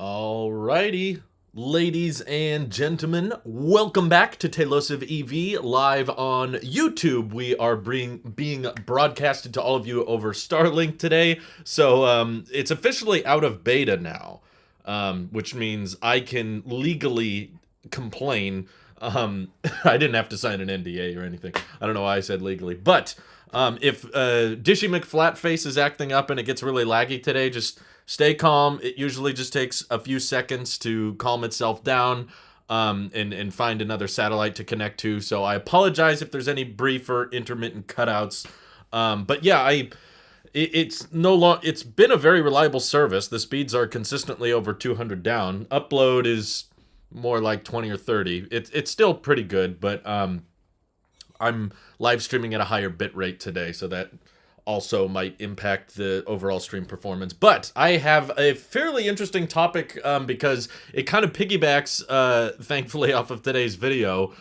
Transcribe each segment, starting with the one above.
Alrighty, ladies and gentlemen, welcome back to Tailosive EV live on YouTube. We are being broadcasted to all of you over Starlink today, so it's officially out of beta now, which means I can legally complain. I didn't have to sign an NDA or anything. I don't know why I said legally, but if Dishy McFlatface is acting up and it gets really laggy today, just stay calm. It usually just takes a few seconds to calm itself down and find another satellite to connect to. So I apologize if there's any brief or intermittent cutouts. But yeah, it's been a very reliable service. The speeds are consistently over 200 down. Upload is more like 20 or 30. It's still pretty good, but I'm live streaming at a higher bit rate today, so that also might impact the overall stream performance. But I have a fairly interesting topic because it kind of piggybacks, thankfully, off of today's video,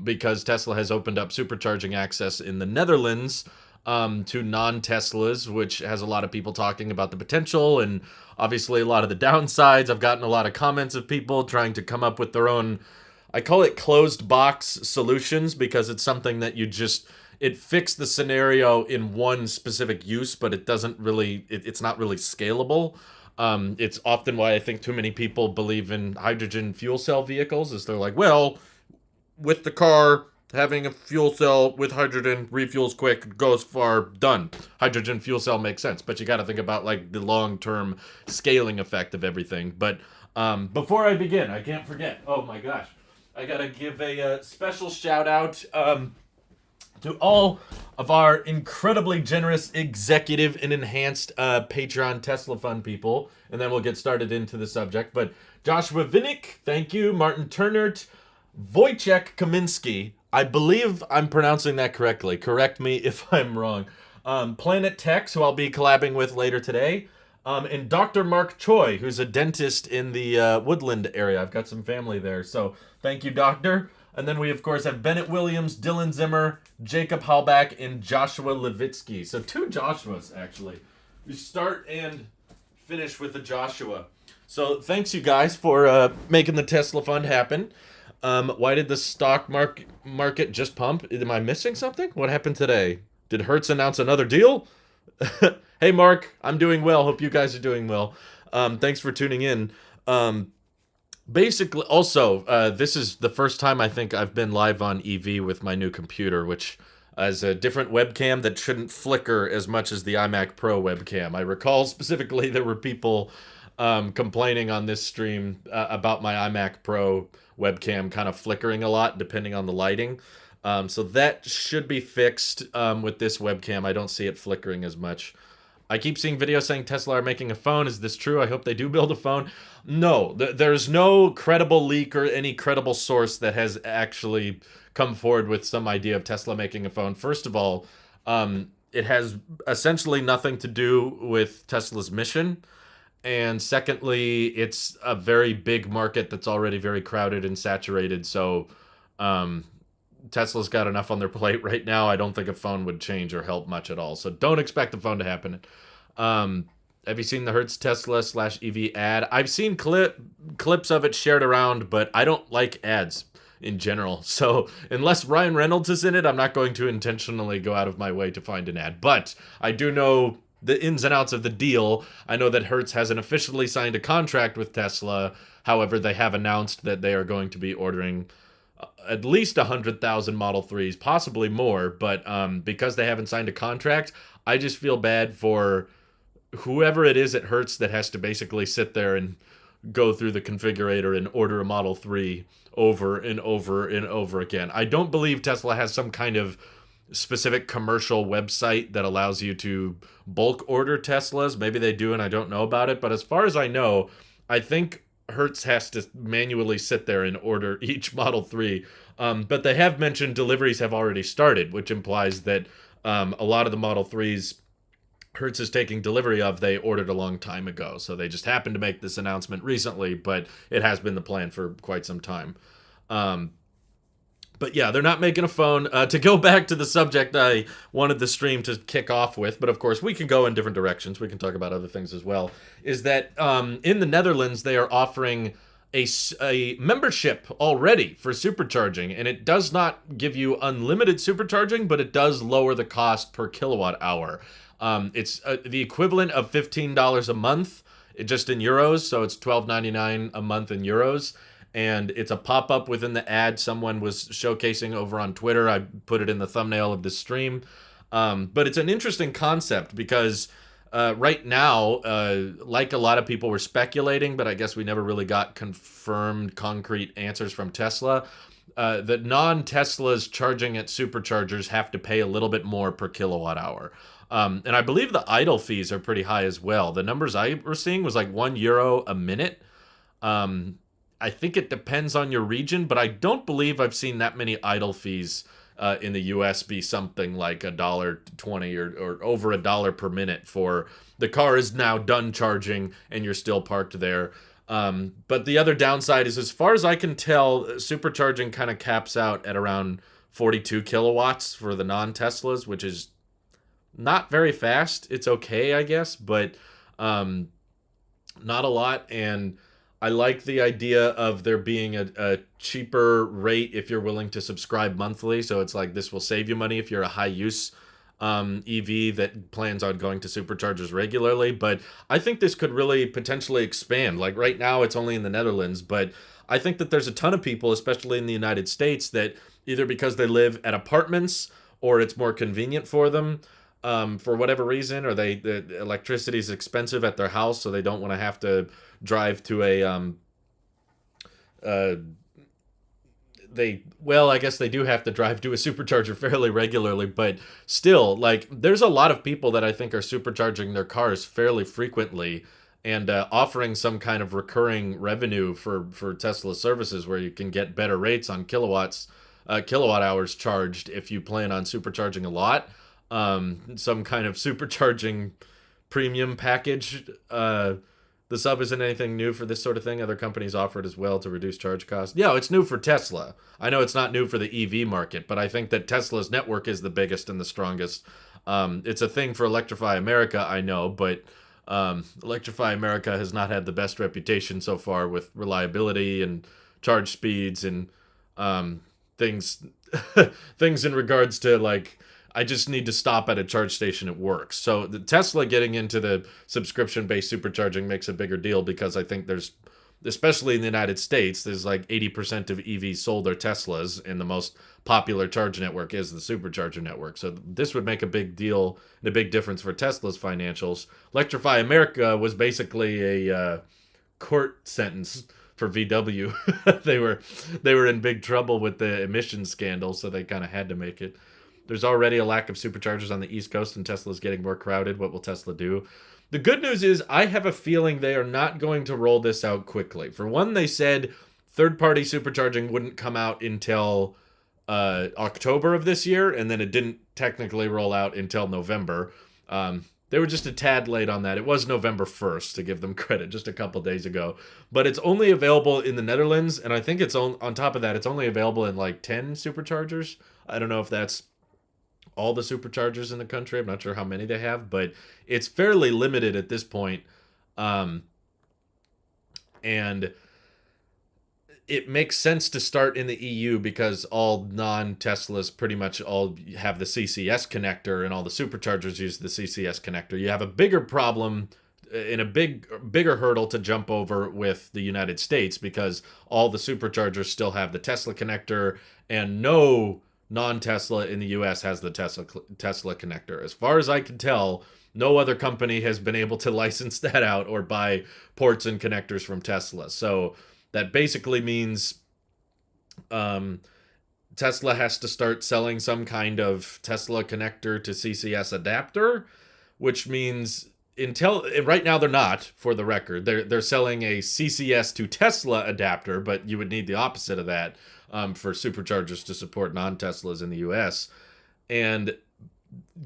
because Tesla has opened up supercharging access in the Netherlands to non-Teslas, which has a lot of people talking about the potential and obviously a lot of the downsides. I've gotten a lot of comments of people trying to come up with their own, I call it closed box solutions, because it's something that it fixed the scenario in one specific use, but it doesn't really, it's not really scalable. It's often why I think too many people believe in hydrogen fuel cell vehicles, is they're like, well, with the car, having a fuel cell with hydrogen, refuels quick, goes far, done. Hydrogen fuel cell makes sense, but you got to think about like the long-term scaling effect of everything. But before I begin, I can't forget, oh my gosh, I got to give a special shout out to all of our incredibly generous executive and enhanced Patreon Tesla Fund people, and then we'll get started into the subject. But Joshua Vinnick, thank you. Martin Turnert, Wojciech Kaminsky, I believe I'm pronouncing that correctly. Correct me if I'm wrong. Planet Tex, who I'll be collabing with later today, and Dr. Mark Choi, who's a dentist in the Woodland area. I've got some family there, so thank you, Doctor. And then we, of course, have Bennett Williams, Dylan Zimmer, Jacob Halbach, and Joshua Levitsky. So 2 Joshuas, actually. We start and finish with the Joshua. So thanks, you guys, for making the Tesla Fund happen. Why did the stock market just pump? Am I missing something? What happened today? Did Hertz announce another deal? Hey, Mark, I'm doing well. Hope you guys are doing well. Thanks for tuning in. Basically, also, this is the first time I think I've been live on EV with my new computer, which has a different webcam that shouldn't flicker as much as the iMac Pro webcam. I recall specifically there were people complaining on this stream about my iMac Pro webcam kind of flickering a lot depending on the lighting. So that should be fixed with this webcam. I don't see it flickering as much. I keep seeing videos saying Tesla are making a phone. Is this true? I hope they do build a phone. No, there's no credible leak or any credible source that has actually come forward with some idea of Tesla making a phone. First of all, it has essentially nothing to do with Tesla's mission. And secondly, it's a very big market that's already very crowded and saturated. So Tesla's got enough on their plate right now. I don't think a phone would change or help much at all. So don't expect the phone to happen. Have you seen the Hertz Tesla /EV ad? I've seen clips of it shared around, but I don't like ads in general. So unless Ryan Reynolds is in it, I'm not going to intentionally go out of my way to find an ad. But I do know the ins and outs of the deal. I know that Hertz hasn't officially signed a contract with Tesla. However, they have announced that they are going to be ordering at least 100,000 Model 3s, possibly more. But because they haven't signed a contract, I just feel bad for whoever it is at Hertz that has to basically sit there and go through the configurator and order a Model 3 over and over and over again. I don't believe Tesla has some kind of specific commercial website that allows you to bulk order Teslas. Maybe they do and I don't know about it. But as far as I know, I think Hertz has to manually sit there and order each Model 3. But they have mentioned deliveries have already started, which implies that a lot of the Model 3s Hertz is taking delivery of, they ordered a long time ago. So they just happened to make this announcement recently, but it has been the plan for quite some time. But yeah, they're not making a phone. To go back to the subject I wanted the stream to kick off with, but of course we can go in different directions. We can talk about other things as well. Is that in the Netherlands they are offering a membership already for supercharging, and it does not give you unlimited supercharging, but it does lower the cost per kilowatt hour. It's the equivalent of $15 a month, just in euros, so it's $12.99 a month in euros. And it's a pop-up within the ad someone was showcasing over on Twitter. I put it in the thumbnail of the stream. But it's an interesting concept because right now, like a lot of people were speculating, but I guess we never really got confirmed concrete answers from Tesla, that non-Teslas charging at superchargers have to pay a little bit more per kilowatt hour. And I believe the idle fees are pretty high as well. The numbers I were seeing was like €1 a minute. I think it depends on your region, but I don't believe I've seen that many idle fees in the US be something like $1.20 or over $1 per minute for the car is now done charging and you're still parked there. But the other downside is, as far as I can tell, supercharging kind of caps out at around 42 kilowatts for the non-Teslas, which is not very fast. It's okay, I guess, but not a lot. And I like the idea of there being a cheaper rate if you're willing to subscribe monthly. So it's like this will save you money if you're a high-use EV that plans on going to superchargers regularly. But I think this could really potentially expand. Like right now, it's only in the Netherlands, but I think that there's a ton of people, especially in the United States, that either because they live at apartments or it's more convenient for them, for whatever reason, or the electricity is expensive at their house, so they don't want to have to drive to I guess they do have to drive to a supercharger fairly regularly, but still, like, there's a lot of people that I think are supercharging their cars fairly frequently and offering some kind of recurring revenue for Tesla services where you can get better rates on kilowatt hours charged if you plan on supercharging a lot. Some kind of supercharging premium package. The sub isn't anything new for this sort of thing. Other companies offer it as well to reduce charge costs. Yeah, it's new for Tesla. I know it's not new for the EV market, but I think that Tesla's network is the biggest and the strongest. It's a thing for Electrify America, I know, but Electrify America has not had the best reputation so far with reliability and charge speeds and things things in regards to, like, I just need to stop at a charge station, it works. So the Tesla getting into the subscription-based supercharging makes a bigger deal because I think there's, especially in the United States, there's like 80% of EVs sold are Teslas, and the most popular charge network is the supercharger network. So this would make a big deal and a big difference for Tesla's financials. Electrify America was basically a court sentence for VW. they were in big trouble with the emissions scandal, so they kind of had to make it. There's already a lack of superchargers on the East Coast, and Tesla's getting more crowded. What will Tesla do? The good news is I have a feeling they are not going to roll this out quickly. For one, they said third-party supercharging wouldn't come out until October of this year, and then it didn't technically roll out until November. They were just a tad late on that. It was November 1st, to give them credit, just a couple days ago. But it's only available in the Netherlands, and I think it's on top of that, it's only available in like 10 superchargers. I don't know if that's all the superchargers in the country. I'm not sure how many they have, but it's fairly limited at this point. And it makes sense to start in the EU because all non-Teslas pretty much all have the CCS connector, and all the superchargers use the CCS connector. You have a bigger problem and a bigger hurdle to jump over with the United States because all the superchargers still have the Tesla connector, and no non-Tesla in the US has the Tesla connector. As far as I can tell, no other company has been able to license that out or buy ports and connectors from Tesla. So that basically means Tesla has to start selling some kind of Tesla connector to CCS adapter, which means right now they're not, for the record. They're selling a CCS to Tesla adapter, but you would need the opposite of that for superchargers to support non-Teslas in the US. And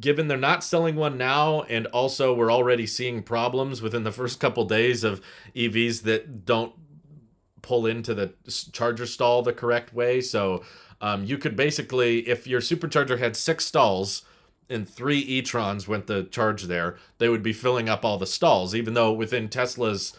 given they're not selling one now, and also we're already seeing problems within the first couple days of EVs that don't pull into the charger stall the correct way. So You could basically, if your supercharger had 6 stalls and 3 e-trons went to charge there, they would be filling up all the stalls, even though within Tesla's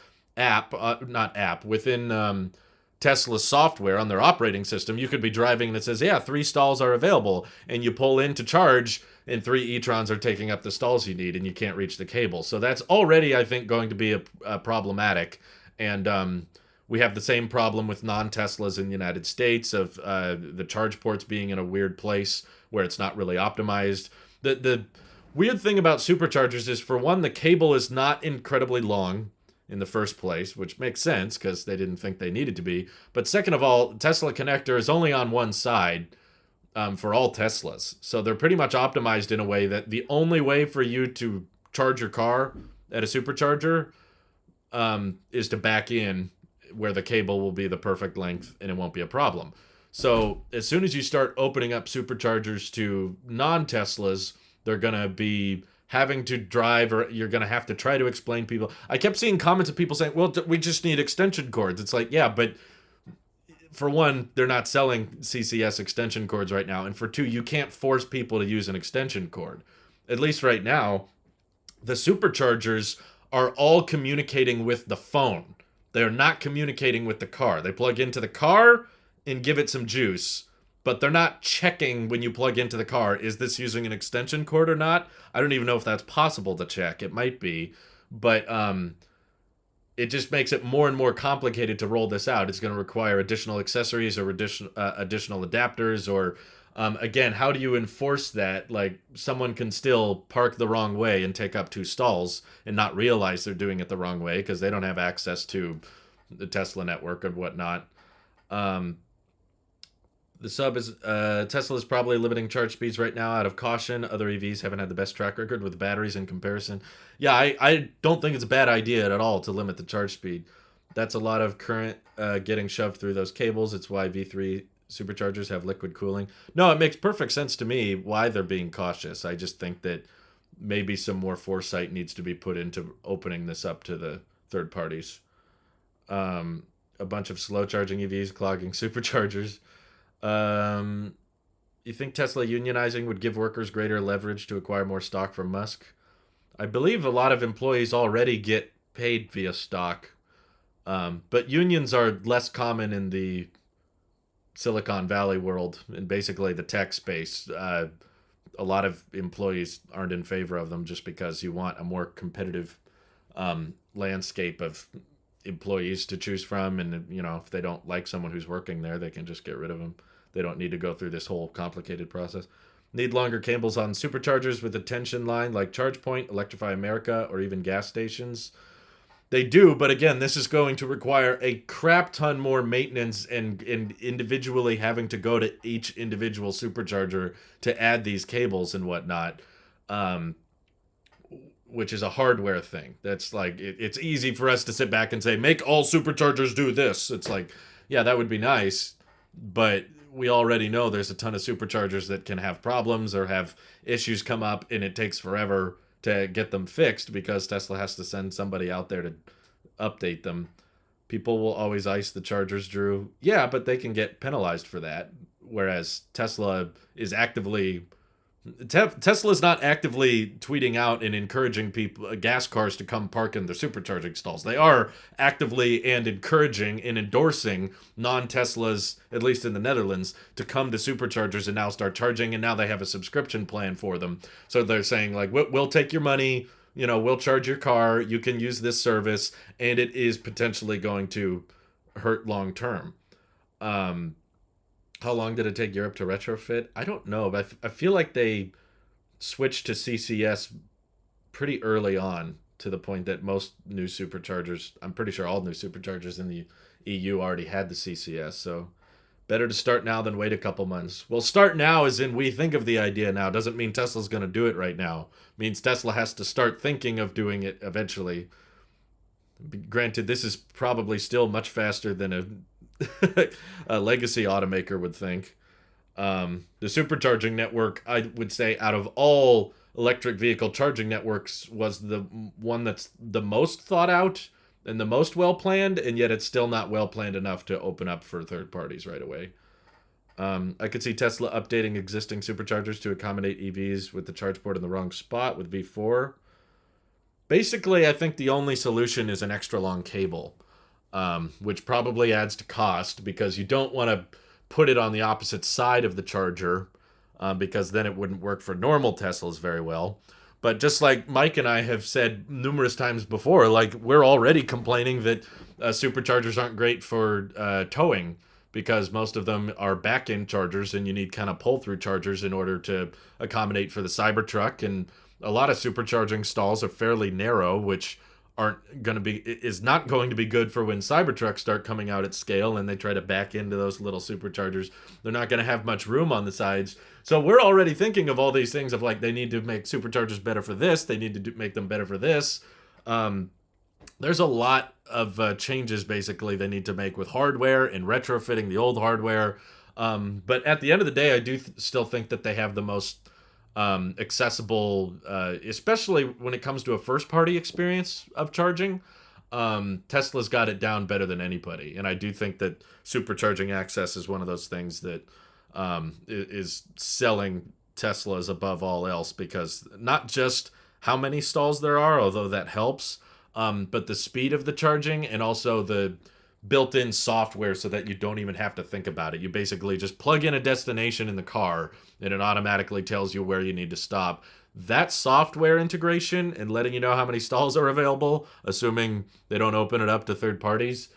within Tesla's software on their operating system, you could be driving and it says, yeah, 3 stalls are available, and you pull in to charge and 3 e-trons are taking up the stalls you need and you can't reach the cable. So that's already, I think, going to be a problematic. And we have the same problem with non-Teslas in the United States of the charge ports being in a weird place where it's not really optimized. The weird thing about superchargers is, for one, the cable is not incredibly long in the first place, which makes sense because they didn't think they needed to be. But second of all, Tesla connector is only on one side for all Teslas. So they're pretty much optimized in a way that the only way for you to charge your car at a supercharger is to back in where the cable will be the perfect length and it won't be a problem. So as soon as you start opening up superchargers to non-Teslas, they're going to be having to drive, or you're going to have to try to explain to people. I kept seeing comments of people saying, well, we just need extension cords. It's like, yeah, but for one, they're not selling CCS extension cords right now. And for two, you can't force people to use an extension cord. At least right now, the superchargers are all communicating with the phone. They're not communicating with the car. They plug into the car and give it some juice, but they're not checking when you plug into the car, is this using an extension cord or not? I don't even know if that's possible to check. It might be, but it just makes it more and more complicated to roll this out. It's going to require additional accessories or additional adapters, or again, how do you enforce that? Like, someone can still park the wrong way and take up 2 stalls and not realize they're doing it the wrong way because they don't have access to the Tesla network and whatnot. The sub is Tesla is probably limiting charge speeds right now out of caution. Other EVs haven't had the best track record with batteries in comparison. Yeah, I don't think it's a bad idea at all to limit the charge speed. That's a lot of current getting shoved through those cables. It's why V3 superchargers have liquid cooling. No, it makes perfect sense to me why they're being cautious. I just think that maybe some more foresight needs to be put into opening this up to the third parties. A bunch of slow charging EVs clogging superchargers. You think Tesla unionizing would give workers greater leverage to acquire more stock from Musk? I believe a lot of employees already get paid via stock, but unions are less common in the Silicon Valley world and basically the tech space. A lot of employees aren't in favor of them just because you want a more competitive landscape of employees to choose from, and if they don't like someone who's working there, they can just get rid of them. They don't need to go through this whole complicated process. Need longer cables on superchargers with a tension line like ChargePoint, Electrify America, or even gas stations. They do, but again, this is going to require a crap ton more maintenance and individually having to go to each individual supercharger to add these cables and whatnot, which is a hardware thing. That's like, it's easy for us to sit back and say, make all superchargers do this. It's like, yeah, that would be nice, but we already know there's a ton of superchargers that can have problems or have issues come up, and it takes forever to get them fixed because Tesla has to send somebody out there to update them. People will always ice the chargers, Drew. Yeah, but they can get penalized for that. Whereas Tesla is Tesla's not actively tweeting out and encouraging people, gas cars, to come park in their supercharging stalls. They are actively and encouraging and endorsing non-Teslas, at least in the Netherlands, to come to superchargers and now start charging. And now they have a subscription plan for them. So they're saying, like, we'll take your money, we'll charge your car, you can use this service, and it is potentially going to hurt long term. How long did it take Europe to retrofit? I don't know, but I feel like they switched to CCS pretty early on, to the point that most new superchargers, I'm pretty sure all new superchargers in the EU already had the CCS, so better to start now than wait a couple months. Well, start now as in we think of the idea now. Doesn't mean Tesla's going to do it right now. It means Tesla has to start thinking of doing it eventually. Granted, this is probably still much faster than a legacy automaker would think. The supercharging network, I would say, out of all electric vehicle charging networks, was the one that's the most thought out and the most well planned, and yet it's still not well planned enough to open up for third parties right away. I could see Tesla updating existing superchargers to accommodate EVs with the charge port in the wrong spot with V4. Basically, I think the only solution is an extra long cable, which probably adds to cost because you don't want to put it on the opposite side of the charger because then it wouldn't work for normal Teslas very well. But just like Mike and I have said numerous times before, like we're already complaining that superchargers aren't great for towing because most of them are back-end chargers and you need kind of pull-through chargers in order to accommodate for the Cybertruck, and a lot of supercharging stalls are fairly narrow, which aren't going to be is not going to be good for when Cybertrucks start coming out at scale and they try to back into those little superchargers. They're not going to have much room on the sides. So we're already thinking of all these things of like they need to make superchargers better for this, they need to make them better for this. There's a lot of changes basically they need to make with hardware and retrofitting the old hardware. But at the end of the day, I do still think that they have the most accessible, especially when it comes to a first party experience of charging. Tesla's got it down better than anybody. And I do think that supercharging access is one of those things that is selling Teslas above all else, because not just how many stalls there are, although that helps, but the speed of the charging and also the built-in software so that you don't even have to think about it. You basically just plug in a destination in the car and it automatically tells you where you need to stop. That software integration and letting you know how many stalls are available, assuming they don't open it up to third parties,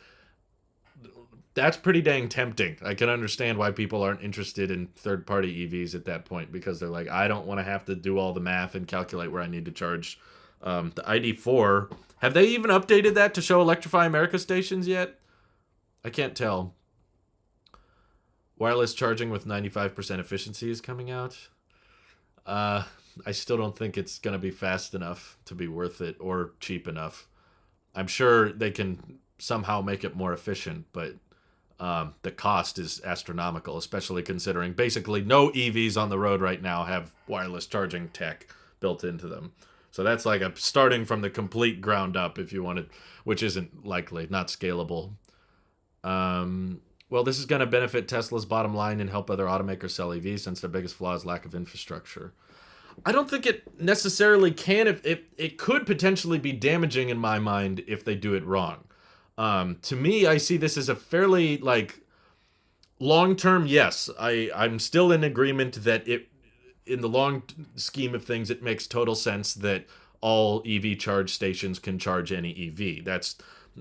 that's pretty dang tempting. I can understand why people aren't interested in third-party EVs at that point, because they're like, I don't want to have to do all the math and calculate where I need to charge. The ID4, have they even updated that to show Electrify America stations yet? I can't tell. Wireless charging with 95% efficiency is coming out. I still don't think it's going to be fast enough to be worth it or cheap enough. I'm sure they can somehow make it more efficient, but the cost is astronomical, especially considering basically no EVs on the road right now have wireless charging tech built into them. So that's like a starting from the complete ground up if you wanted, which isn't likely, not scalable. Well, this is going to benefit Tesla's bottom line and help other automakers sell EVs since their biggest flaw is lack of infrastructure. I don't think it necessarily can. If it could potentially be damaging in my mind if they do it wrong. To me, I see this as a fairly like long term. Yes, I'm still in agreement that it, in the long scheme of things, it makes total sense that all EV charge stations can charge any EV. That's,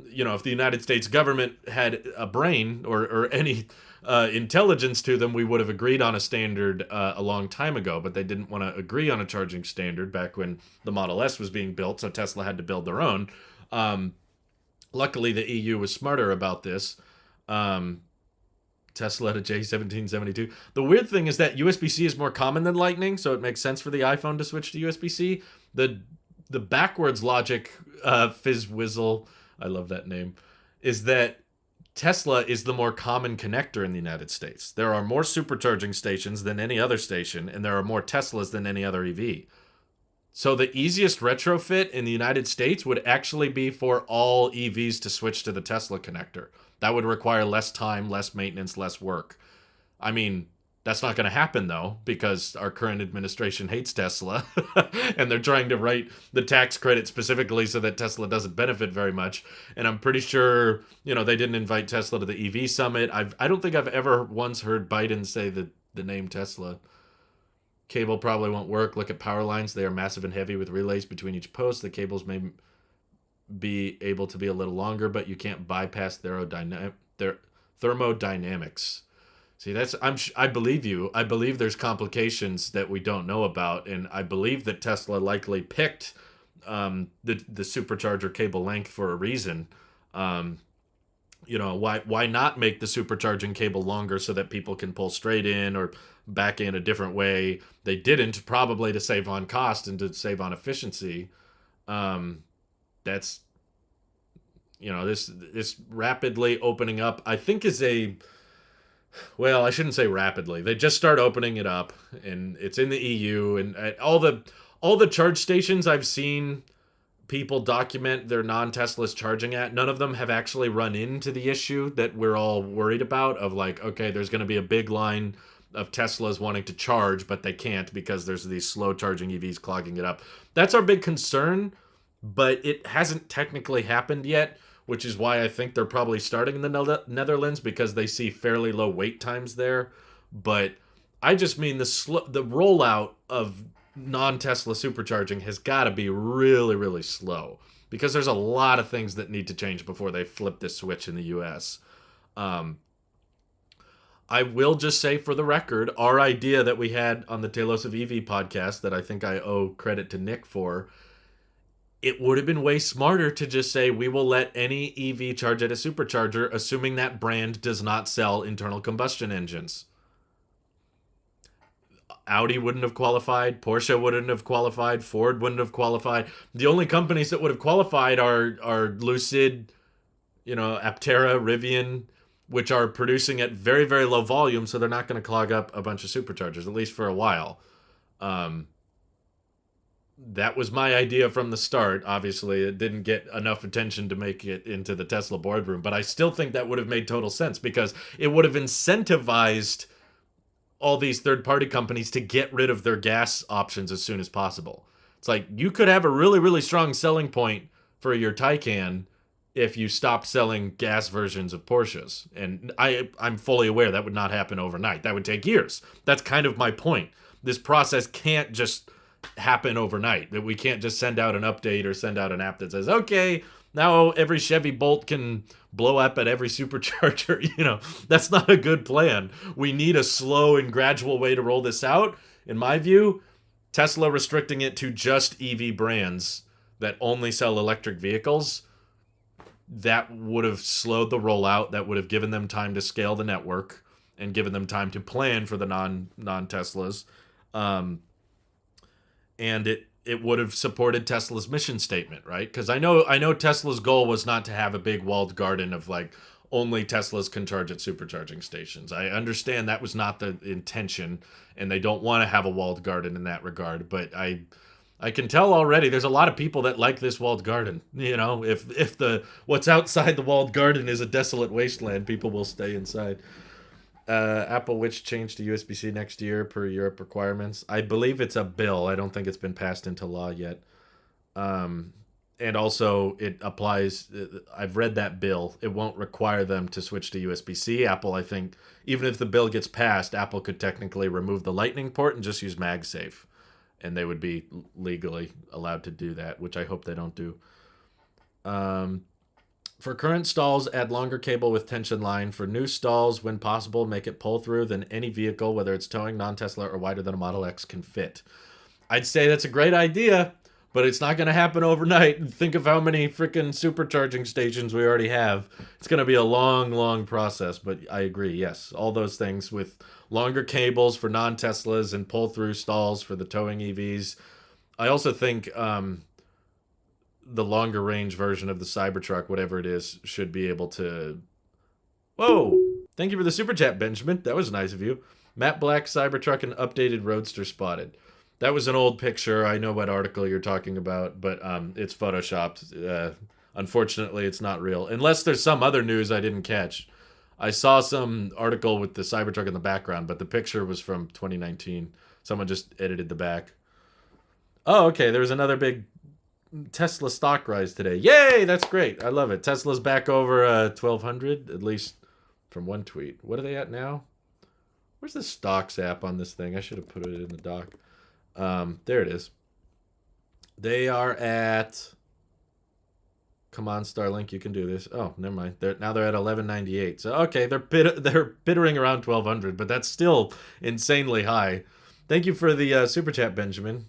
you know, if the United States government had a brain or any intelligence to them, we would have agreed on a standard a long time ago, but they didn't want to agree on a charging standard back when the Model S was being built, so Tesla had to build their own. Luckily, the EU was smarter about this. Tesla had a J1772. The weird thing is that USB-C is more common than Lightning, so it makes sense for the iPhone to switch to USB-C. The backwards logic, Fizzwizzle, I love that name, is that Tesla is the more common connector in the United States. There are more supercharging stations than any other station, and there are more Teslas than any other EV. So the easiest retrofit in the United States would actually be for all EVs to switch to the Tesla connector. That would require less time, less maintenance, less work. I mean, that's not going to happen, though, because our current administration hates Tesla, and they're trying to write the tax credit specifically so that Tesla doesn't benefit very much. And I'm pretty sure, you know, they didn't invite Tesla to the EV summit. I don't think I've ever once heard Biden say the name Tesla. Cable probably won't work. Look at power lines. They are massive and heavy with relays between each post. The cables may be able to be a little longer, but you can't bypass their thermodynamics. See, I believe you. I believe there's complications that we don't know about, and I believe that Tesla likely picked the supercharger cable length for a reason. You know, why not make the supercharging cable longer so that people can pull straight in or back in a different way? They didn't, probably to save on cost and to save on efficiency. That's, you know, this rapidly opening up, I think, is well, I shouldn't say rapidly. They just start opening it up, and it's in the EU, and all the charge stations I've seen people document their non-Teslas charging at, none of them have actually run into the issue that we're all worried about of like, okay, there's going to be a big line of Teslas wanting to charge, but they can't because there's these slow charging EVs clogging it up. That's our big concern, but it hasn't technically happened yet, which is why I think they're probably starting in the Netherlands, because they see fairly low wait times there. But I just mean the rollout of non-Tesla supercharging has got to be really, really slow, because there's a lot of things that need to change before they flip this switch in the US. I will just say for the record, our idea that we had on the Tailosive EV podcast that I think I owe credit to Nick for, it would have been way smarter to just say we will let any EV charge at a supercharger, assuming that brand does not sell internal combustion engines. Audi wouldn't have qualified, Porsche wouldn't have qualified, Ford wouldn't have qualified. The only companies that would have qualified are Lucid, Aptera, Rivian, which are producing at very, very low volume, so they're not going to clog up a bunch of superchargers, at least for a while. That was my idea from the start. Obviously, it didn't get enough attention to make it into the Tesla boardroom, but I still think that would have made total sense, because it would have incentivized all these third-party companies to get rid of their gas options as soon as possible. It's like, you could have a really, really strong selling point for your Taycan if you stopped selling gas versions of Porsches. And I'm fully aware that would not happen overnight. That would take years. That's kind of my point. This process can't just happen overnight. That we can't just send out an update or send out an app that says, okay, now every Chevy Bolt can blow up at every supercharger. That's not a good plan. We need a slow and gradual way to roll this out. In my view, Tesla restricting it to just EV brands that only sell electric vehicles, that would have slowed the rollout. That would have given them time to scale the network and given them time to plan for the non-Teslas. And it would have supported Tesla's mission statement, right? Because I know Tesla's goal was not to have a big walled garden of like only Teslas can charge at supercharging stations. I understand that was not the intention, and they don't want to have a walled garden in that regard. But I can tell already there's a lot of people that like this walled garden. If what's outside the walled garden is a desolate wasteland, people will stay inside. Apple Which change to USB-C next year per Europe requirements. I believe it's a bill. I don't think it's been passed into law yet. And also it applies, I've read that bill. It won't require them to switch to USB-C. Apple, I think, even if the bill gets passed, Apple could technically remove the Lightning port and just use MagSafe. And they would be legally allowed to do that, which I hope they don't do. For current stalls, add longer cable with tension line. For new stalls, when possible, make it pull through than any vehicle, whether it's towing, non-Tesla, or wider than a Model X, can fit. I'd say that's a great idea, but it's not going to happen overnight. Think of how many freaking supercharging stations we already have. It's going to be a long, long process, but I agree, yes. All those things with longer cables for non-Teslas and pull-through stalls for the towing EVs. I also think the longer range version of the Cybertruck, whatever it is, should be able to... Whoa! Thank you for the super chat, Benjamin. That was nice of you. Matte black Cybertruck and updated Roadster spotted. That was an old picture. I know what article you're talking about, but it's photoshopped. Unfortunately, it's not real. Unless there's some other news I didn't catch. I saw some article with the Cybertruck in the background, but the picture was from 2019. Someone just edited the back. Oh, okay. There was another big Tesla stock rise today. Yay! That's great. I love it. Tesla's back over 1,200, at least from one tweet. What are they at now? Where's the stocks app on this thing? I should have put it in the doc. There it is. They are at... Come on, Starlink, you can do this. Oh, never mind. Now they're at 1198. So, okay, they're bittering around 1,200, but that's still insanely high. Thank you for the super chat, Benjamin.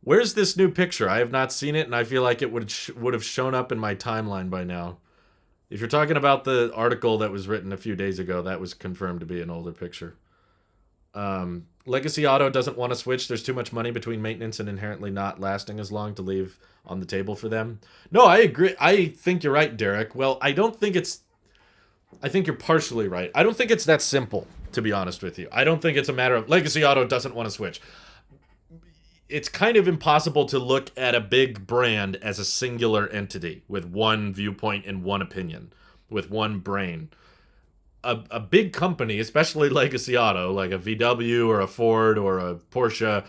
Where's this new picture? I have not seen it, and I feel like it would have shown up in my timeline by now. If you're talking about the article that was written a few days ago, that was confirmed to be an older picture. Legacy Auto doesn't want to switch. There's too much money between maintenance and inherently not lasting as long to leave on the table for them. No, I agree. I think you're right, Derek. Well, I think you're partially right. I don't think it's that simple, to be honest with you. I don't think it's a matter of Legacy Auto doesn't want to switch. it's kind of impossible to look at a big brand as a singular entity with one viewpoint and one opinion, with one brain. A big company, especially legacy auto, like a VW or a Ford or a Porsche,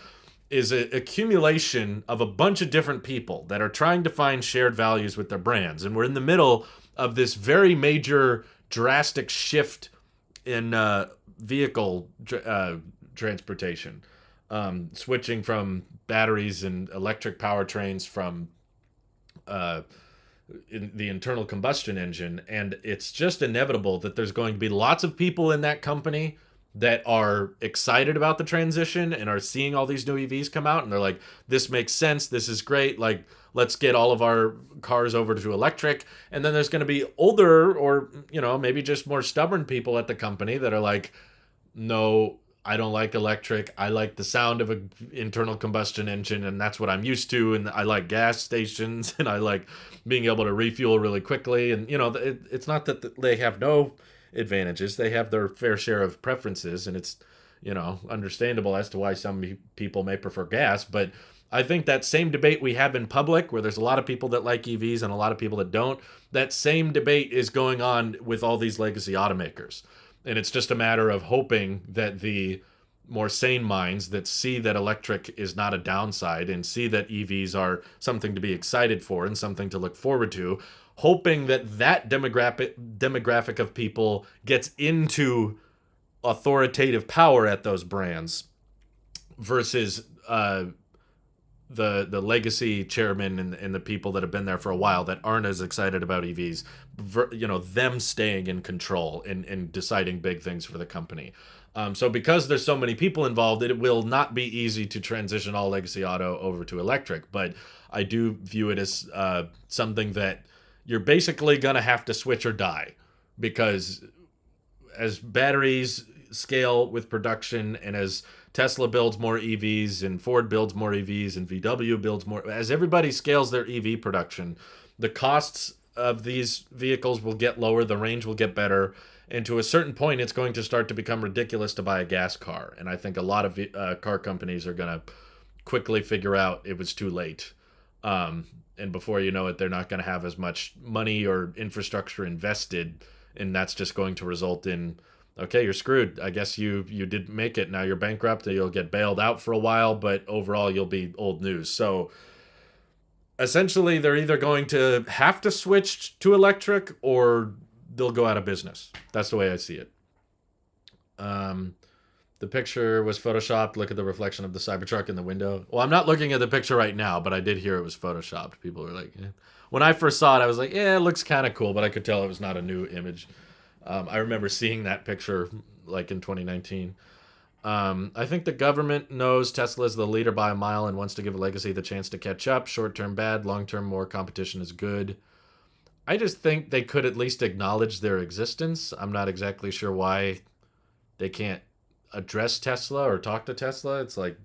is an accumulation of a bunch of different people that are trying to find shared values with their brands. And we're in the middle of this very major, drastic shift in vehicle transportation, switching from batteries and electric powertrains from in the internal combustion engine. And it's just inevitable that there's going to be lots of people in that company that are excited about the transition and are seeing all these new EVs come out, and they're like, this makes sense, this is great, like, let's get all of our cars over to electric. And then there's going to be older, or maybe just more stubborn people at the company that are like, no, I don't like electric. I like the sound of an internal combustion engine, and that's what I'm used to. And I like gas stations, and I like being able to refuel really quickly. And, it's not that they have no advantages. They have their fair share of preferences, and it's, understandable as to why some people may prefer gas. But I think that same debate we have in public, where there's a lot of people that like EVs and a lot of people that don't, that same debate is going on with all these legacy automakers. And it's just a matter of hoping that the more sane minds that see that electric is not a downside and see that EVs are something to be excited for and something to look forward to, hoping that that demographic of people gets into authoritative power at those brands versus the legacy chairman and the people that have been there for a while that aren't as excited about EVs, them staying in control and deciding big things for the company. So because there's so many people involved, it will not be easy to transition all legacy auto over to electric. But I do view it as something that you're basically going to have to switch or die, because as batteries scale with production, and as Tesla builds more EVs and Ford builds more EVs and VW builds more, as everybody scales their EV production, the costs of these vehicles will get lower, the range will get better, and to a certain point it's going to start to become ridiculous to buy a gas car. And I think a lot of car companies are going to quickly figure out it was too late. And before you know it, they're not going to have as much money or infrastructure invested, and that's just going to result in, okay, you're screwed. I guess you didn't make it. Now you're bankrupt. You'll get bailed out for a while, but overall you'll be old news. So essentially, they're either going to have to switch to electric or they'll go out of business. That's the way I see it. The picture was photoshopped. Look at the reflection of the Cybertruck in the window. Well, I'm not looking at the picture right now, but I did hear it was photoshopped. People were like, eh. When I first saw it, I was like, yeah, it looks kind of cool, but I could tell it was not a new image. I remember seeing that picture like in 2019. I think the government knows Tesla is the leader by a mile and wants to give Legacy the chance to catch up. Short-term bad, long-term more competition is good. I just think they could at least acknowledge their existence. I'm not exactly sure why they can't address Tesla or talk to Tesla. It's like,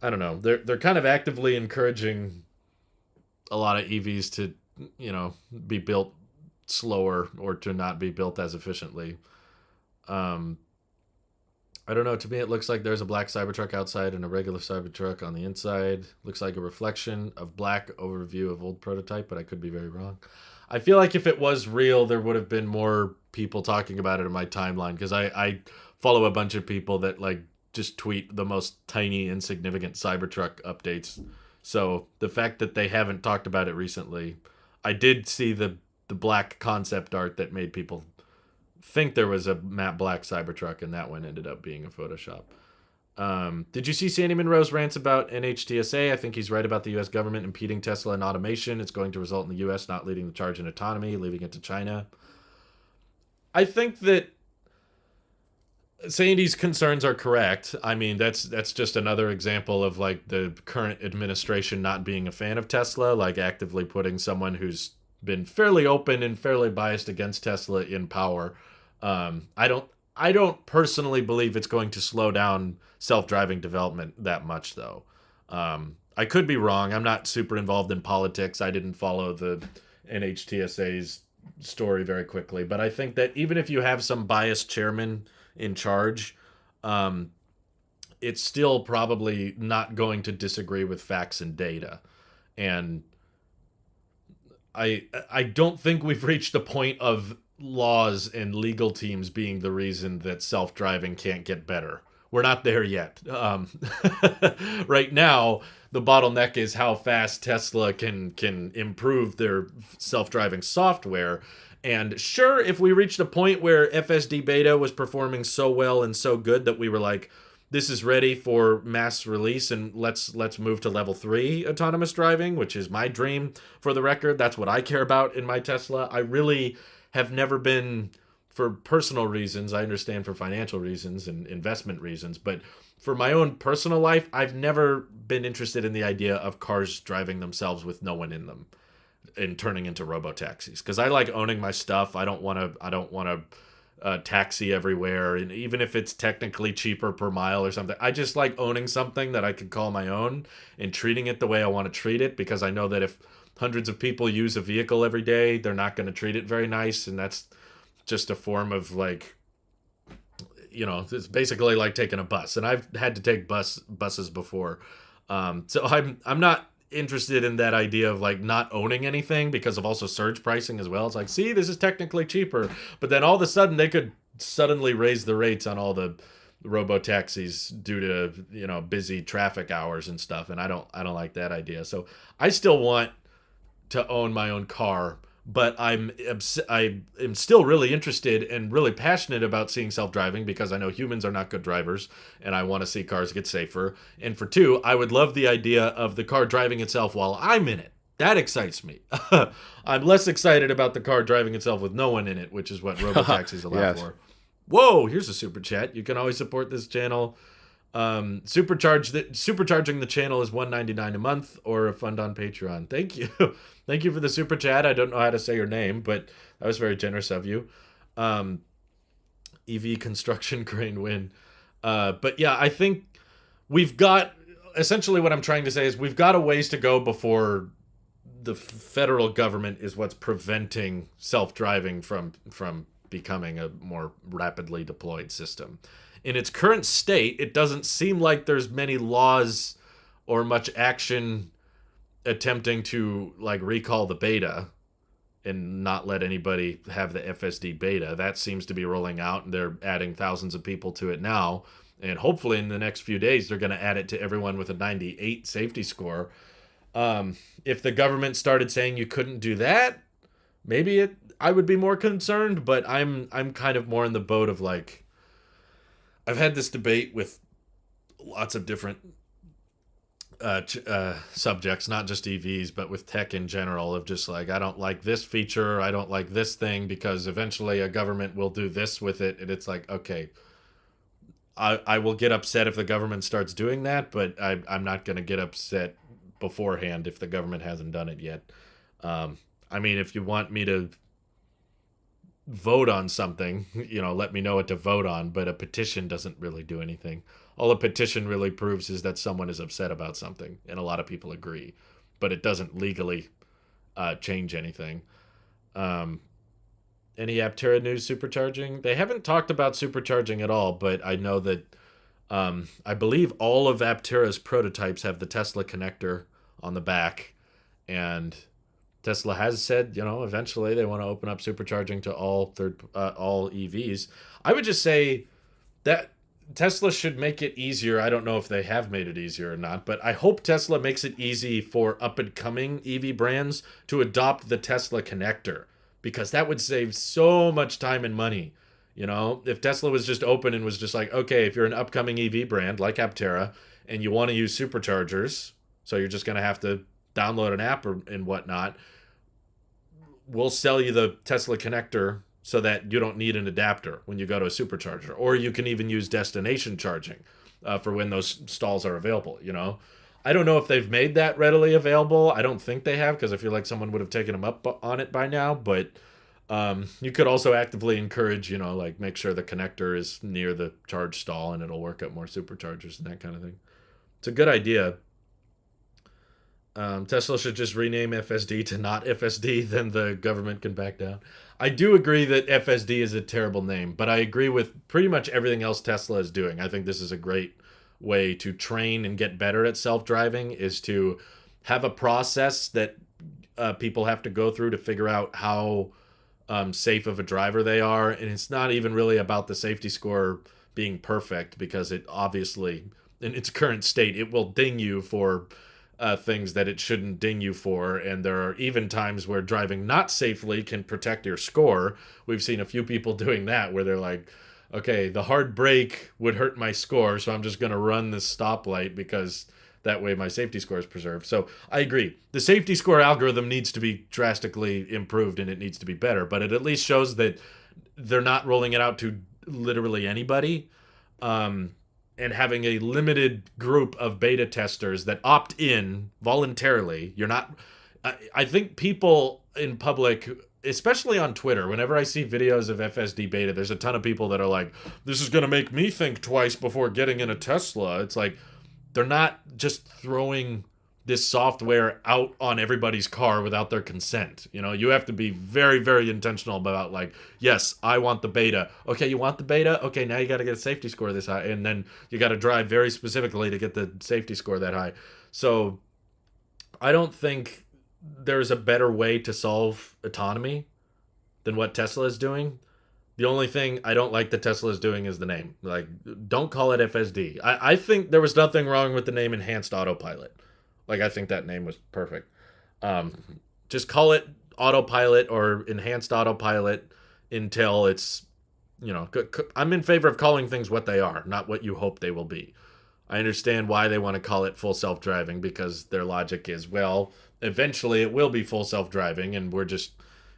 I don't know. They're kind of actively encouraging a lot of EVs to, be built slower or to not be built as efficiently. I don't know. To me, it looks like there's a black Cybertruck outside and a regular Cybertruck on the inside. Looks like a reflection of black overview of old prototype, but I could be very wrong. I feel like if it was real, there would have been more people talking about it in my timeline, because I follow a bunch of people that like just tweet the most tiny, insignificant Cybertruck updates. So the fact that they haven't talked about it recently, I did see the black concept art that made people think there was a matte black Cybertruck, and that one ended up being a Photoshop. Did you see Sandy Monroe's rants about NHTSA? I think he's right about the U.S. government impeding Tesla in automation. It's going to result in the U.S. not leading the charge in autonomy, leaving it to China. I think that Sandy's concerns are correct. I mean, that's just another example of like the current administration not being a fan of Tesla, like actively putting someone who's been fairly open and fairly biased against Tesla in power. I don't personally believe it's going to slow down self-driving development that much, though. I could be wrong. I'm not super involved in politics. I didn't follow the NHTSA's story very quickly, but I think that even if you have some biased chairman in charge, it's still probably not going to disagree with facts and data. And I don't think we've reached a point of laws and legal teams being the reason that self-driving can't get better. We're not there yet. Right now, the bottleneck is how fast Tesla can improve their self-driving software. And sure, if we reached a point where FSD beta was performing so well and so good that we were like, this is ready for mass release and let's move to level 3 autonomous driving, which is my dream. For the record, that's what I care about in my Tesla. I really have never been, for personal reasons, I understand for financial reasons and investment reasons, but for my own personal life, I've never been interested in the idea of cars driving themselves with no one in them and turning into robo-taxis, because I like owning my stuff. I don't want to taxi everywhere, and even if it's technically cheaper per mile or something, I just like owning something that I could call my own and treating it the way I want to treat it, because I know that if hundreds of people use a vehicle every day, they're not going to treat it very nice, and that's just a form of like, it's basically like taking a bus, and I've had to take buses before, so I'm not interested in that idea of like not owning anything because of also surge pricing as well. It's like, see, this is technically cheaper, but then all of a sudden they could suddenly raise the rates on all the robo taxis due to busy traffic hours and stuff, and I don't like that idea. So I still want to own my own car, but I am still really interested and really passionate about seeing self-driving, because I know humans are not good drivers and I want to see cars get safer. And for 2, I would love the idea of the car driving itself while I'm in it. That excites me. I'm less excited about the car driving itself with no one in it, which is what robotaxis allow Yes. for. Whoa, here's a super chat. You can always support this channel. Supercharging the channel is $1.99 a month, or a fund on Patreon. Thank you. Thank you for the super chat. I don't know how to say your name, but that was very generous of you. EV construction crane win. But yeah, I think we've got, essentially what I'm trying to say is we've got a ways to go before the federal government is what's preventing self-driving from becoming a more rapidly deployed system. In its current state, it doesn't seem like there's many laws or much action attempting to like recall the beta and not let anybody have the FSD beta. That seems to be rolling out, and they're adding thousands of people to it now. And hopefully in the next few days, they're going to add it to everyone with a 98 safety score. If the government started saying you couldn't do that, maybe I would be more concerned, but I'm kind of more in the boat of like, I've had this debate with lots of different subjects, not just EVs, but with tech in general, of just like, I don't like this feature, I don't like this thing, because eventually a government will do this with it. And it's like, okay, I will get upset if the government starts doing that, but I'm not going to get upset beforehand if the government hasn't done it yet. I mean, if you want me to vote on something, let me know what to vote on, but a petition doesn't really do anything. All a petition really proves is that someone is upset about something, and a lot of people agree, but it doesn't legally change anything. Any Aptera news supercharging? They haven't talked about supercharging at all, but I know that I believe all of Aptera's prototypes have the Tesla connector on the back, and Tesla has said, eventually they want to open up supercharging to all EVs. I would just say that Tesla should make it easier. I don't know if they have made it easier or not, but I hope Tesla makes it easy for up-and-coming EV brands to adopt the Tesla connector, because that would save so much time and money. If Tesla was just open and was just like, okay, if you're an upcoming EV brand like Aptera and you want to use superchargers, so you're just going to have to download an app and whatnot, we'll sell you the Tesla connector so that you don't need an adapter when you go to a supercharger. Or you can even use destination charging for when those stalls are available, I don't know if they've made that readily available. I don't think they have, because I feel like someone would have taken them up on it by now. But you could also actively encourage, like make sure the connector is near the charge stall, and it'll work at more superchargers and that kind of thing. It's a good idea. Tesla should just rename FSD to not FSD, then the government can back down. I do agree that FSD is a terrible name, but I agree with pretty much everything else Tesla is doing. I think this is a great way to train and get better at self-driving is to have a process that people have to go through to figure out how safe of a driver they are. And it's not even really about the safety score being perfect, because it obviously, in its current state, it will ding you for things that it shouldn't ding you for. And there are even times where driving not safely can protect your score. We've seen a few people doing that, where they're like, okay, the hard brake would hurt my score, so I'm just going to run this stoplight because that way my safety score is preserved. So I agree. The safety score algorithm needs to be drastically improved, and it needs to be better, but it at least shows that they're not rolling it out to literally anybody. And having a limited group of beta testers that opt in voluntarily. You're not... I think people in public, especially on Twitter, whenever I see videos of FSD beta, there's a ton of people that are like, this is going to make me think twice before getting in a Tesla. It's like, they're not just throwing this software out on everybody's car without their consent. You know, you have to be very, very intentional about, like, yes, I want the beta. Okay, you want the beta? Okay, now you got to get a safety score this high. And then you got to drive very specifically to get the safety score that high. So I don't think there's a better way to solve autonomy than what Tesla is doing. The only thing I don't like that Tesla is doing is the name. Like, don't call it FSD. I think there was nothing wrong with the name Enhanced Autopilot. Like, I think that name was perfect. Just call it Autopilot or Enhanced Autopilot until it's, you know, I'm in favor of calling things what they are, not what you hope they will be. I understand why they want to call it full self-driving, because their logic is, well, eventually it will be full self-driving, and we're just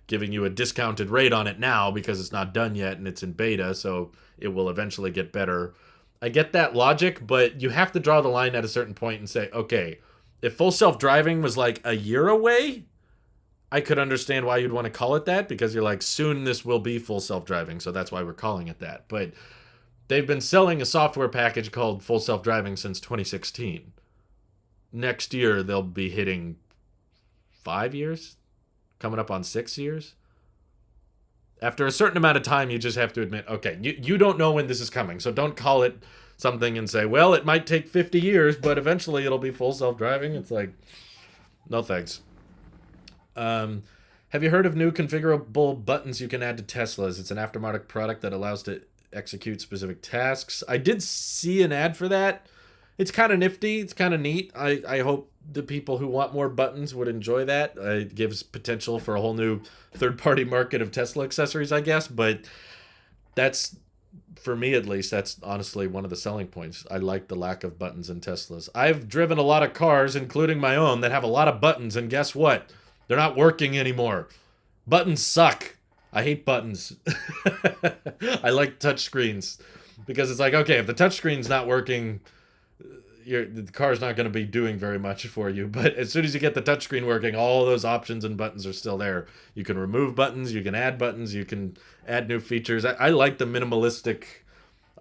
giving you a discounted rate on it now because it's not done yet and it's in beta, so it will eventually get better. I get that logic, but you have to draw the line at a certain point and say, okay, if full self-driving was like a year away, I could understand why you'd want to call it that, because you're like, soon this will be full self-driving, so that's why we're calling it that. But they've been selling a software package called full self-driving since 2016. Next year, they'll be hitting 5 years? Coming up on 6 years? After a certain amount of time, you just have to admit, okay, you don't know when this is coming, so don't call it something and say, well, it might take 50 years, but eventually it'll be full self-driving. It's like, no thanks. Have you heard of new configurable buttons you can add to Teslas? It's an aftermarket product that allows to execute specific tasks. I did see an ad for that. It's kind of nifty. It's kind of neat. I hope the people who want more buttons would enjoy that. It gives potential for a whole new third-party market of Tesla accessories, I guess. But that's, for me at least, that's honestly one of the selling points. I like the lack of buttons in Teslas. I've driven a lot of cars, including my own, that have a lot of buttons, and guess what? They're not working anymore. Buttons suck. I hate buttons. I like touchscreens, because it's like, okay, if the touchscreen's not working, the car's not going to be doing very much for you. But as soon as you get the touchscreen working, all those options and buttons are still there. You can remove buttons, you can add buttons, you can add new features. I like the minimalistic,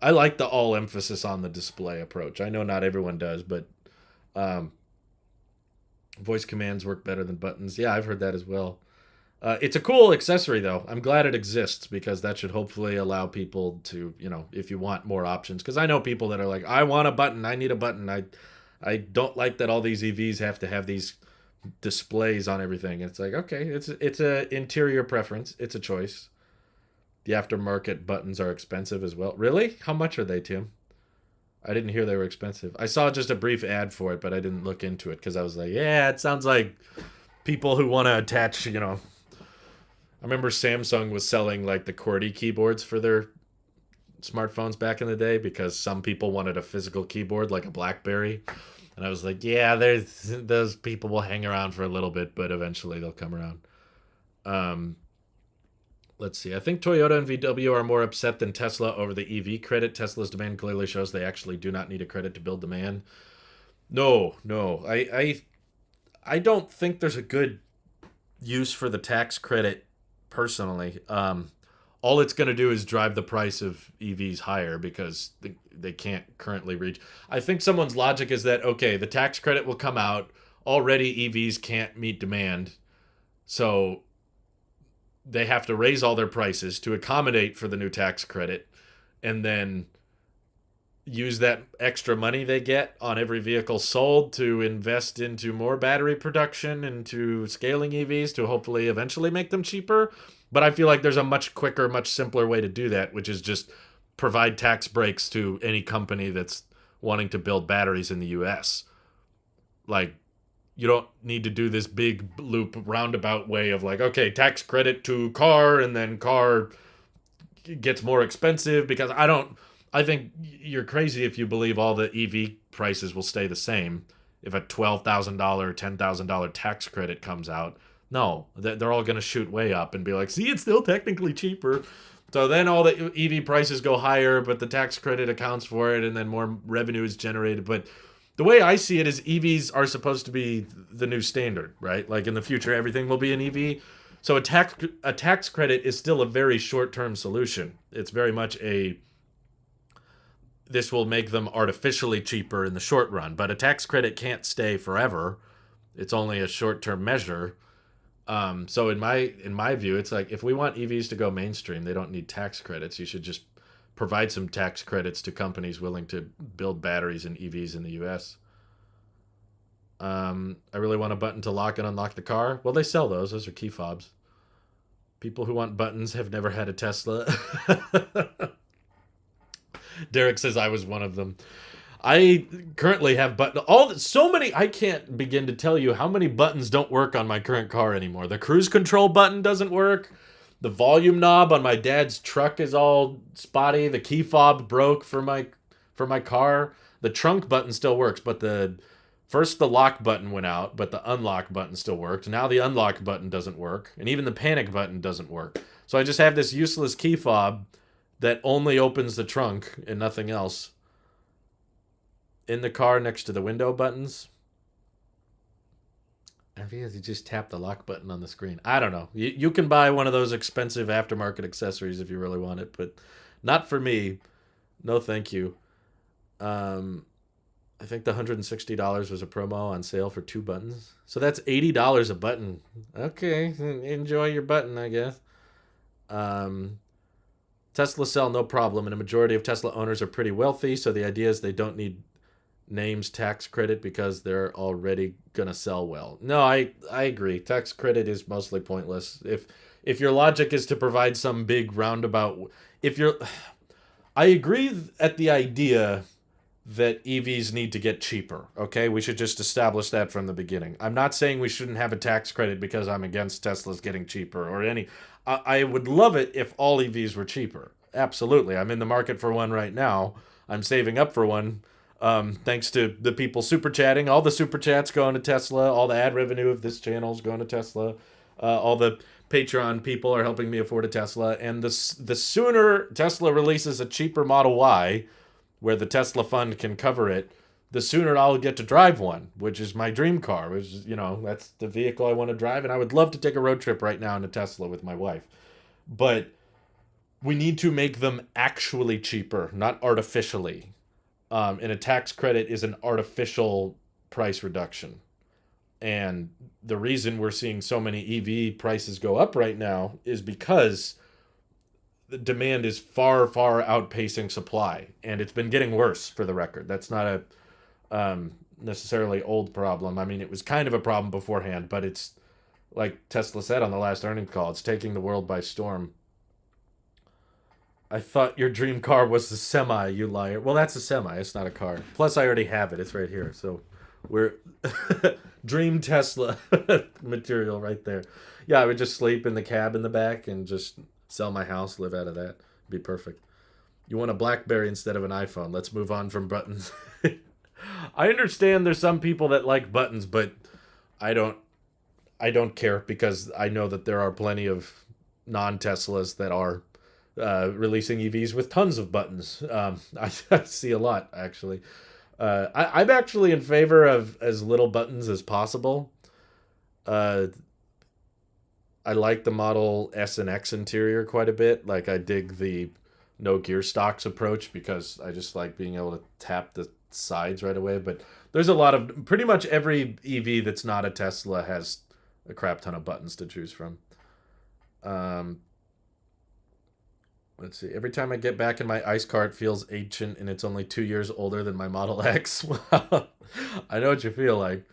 I like the all emphasis on the display approach. I know not everyone does, but voice commands work better than buttons. Yeah, I've heard that as well. It's a cool accessory, though. I'm glad it exists, because that should hopefully allow people to, you know, if you want more options. Because I know people that are like, I want a button. I need a button. I don't like that all these EVs have to have these displays on everything. It's like, okay, it's a interior preference. It's a choice. The aftermarket buttons are expensive as well. Really? How much are they, Tim? I didn't hear they were expensive. I saw just a brief ad for it, but I didn't look into it, because I was like, yeah, it sounds like people who want to attach, you know. I remember Samsung was selling like the QWERTY keyboards for their smartphones back in the day, because some people wanted a physical keyboard like a BlackBerry. And I was like, yeah, those people will hang around for a little bit, but eventually they'll come around. Let's see. I think Toyota and VW are more upset than Tesla over the EV credit. Tesla's demand clearly shows they actually do not need a credit to build demand. No. I don't think there's a good use for the tax credit, personally. All it's going to do is drive the price of EVs higher, because they can't currently reach. I think someone's logic is that, okay, the tax credit will come out. Already EVs can't meet demand, so they have to raise all their prices to accommodate for the new tax credit, and then use that extra money they get on every vehicle sold to invest into more battery production, into scaling EVs to hopefully eventually make them cheaper. But I feel like there's a much quicker, much simpler way to do that, which is just provide tax breaks to any company that's wanting to build batteries in the US. Like, you don't need to do this big loop roundabout way of like, okay, tax credit to car and then car gets more expensive, because I think you're crazy if you believe all the EV prices will stay the same if a $12,000, $10,000 tax credit comes out. No, they're all going to shoot way up and be like, see, it's still technically cheaper. So then all the EV prices go higher, but the tax credit accounts for it, and then more revenue is generated. But the way I see it is EVs are supposed to be the new standard, right? Like in the future, everything will be an EV. So a tax credit is still a very short-term solution. It's very much this will make them artificially cheaper in the short run, but a tax credit can't stay forever. It's only a short-term measure. So in my view, it's like if we want EVs to go mainstream, they don't need tax credits. You should just provide some tax credits to companies willing to build batteries and EVs in the U.S. I really want a button to lock and unlock the car. Well, they sell those. Those are key fobs. People who want buttons have never had a Tesla. Derek says I was one of them. I currently have so many. I can't begin to tell you how many buttons don't work on my current car anymore. The cruise control button doesn't work. The volume knob on my dad's truck is all spotty. The key fob broke for my car. The trunk button still works, but the lock button went out, but the unlock button still worked. Now the unlock button doesn't work, and even the panic button doesn't work. So I just have this useless key fob that only opens the trunk and nothing else. In the car next to the window buttons, I think you just tap the lock button on the screen. I don't know. You can buy one of those expensive aftermarket accessories if you really want it, but not for me. No, thank you. I think the $160 was a promo on sale for 2 buttons. So that's $80 a button. Okay, enjoy your button, I guess. Tesla sell no problem, and a majority of Tesla owners are pretty wealthy, so the idea is they don't need names tax credit because they're already gonna sell well. No, I agree. Tax credit is mostly pointless. If your logic is to provide some big roundabout, I agree at the idea that EVs need to get cheaper. Okay, we should just establish that from the beginning. I'm not saying we shouldn't have a tax credit because I'm against Teslas getting cheaper or any. I would love it if all EVs were cheaper. Absolutely, I'm in the market for one right now. I'm saving up for one. Thanks to the people super chatting, all the super chats going to Tesla, all the ad revenue of this channel is going to Tesla, all the Patreon people are helping me afford a Tesla, and the sooner Tesla releases a cheaper Model Y, where the Tesla fund can cover it, the sooner I'll get to drive one, which is my dream car, which is, that's the vehicle I want to drive, and I would love to take a road trip right now in a Tesla with my wife. But we need to make them actually cheaper, not artificially. And a tax credit is an artificial price reduction. And the reason we're seeing so many EV prices go up right now is because the demand is far, far outpacing supply. And it's been getting worse, for the record. That's not a necessarily old problem. I mean, it was kind of a problem beforehand, but it's, like Tesla said on the last earnings call, it's taking the world by storm. I thought your dream car was the Semi, you liar. Well, that's a Semi. It's not a car. Plus, I already have it. It's right here. So we're dream Tesla material right there. Yeah, I would just sleep in the cab in the back and just sell my house, live out of that. Be perfect. You want a BlackBerry instead of an iPhone. Let's move on from buttons. I understand there's some people that like buttons, but I don't care, because I know that there are plenty of non-Teslas that are releasing EVs with tons of buttons. I see a lot, actually. I'm actually in favor of as little buttons as possible. I like the Model S and X interior quite a bit. Like, I dig the no gear stocks approach because I just like being able to tap the sides right away. But there's pretty much every EV that's not a Tesla has a crap ton of buttons to choose from. Let's see. Every time I get back in my ice car, it feels ancient, and it's only 2 years older than my Model X. Wow. I know what you feel like.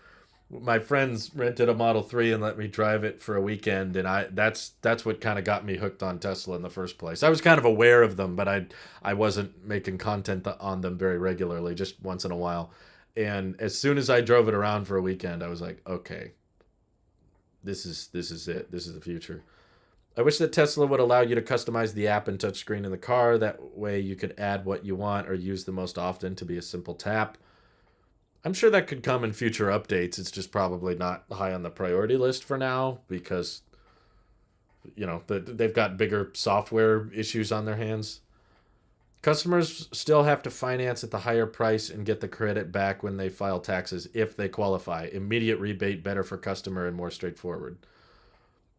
My friends rented a Model 3 and let me drive it for a weekend, and that's what kind of got me hooked on Tesla in the first place. I was kind of aware of them, but I wasn't making content on them very regularly, just once in a while. And as soon as I drove it around for a weekend, I was like, okay, this is it. This is the future. I wish that Tesla would allow you to customize the app and touchscreen in the car. That way you could add what you want or use the most often to be a simple tap. I'm sure that could come in future updates. It's just probably not high on the priority list for now because, they've got bigger software issues on their hands. Customers still have to finance at the higher price and get the credit back when they file taxes if they qualify. Immediate rebate better for customer and more straightforward.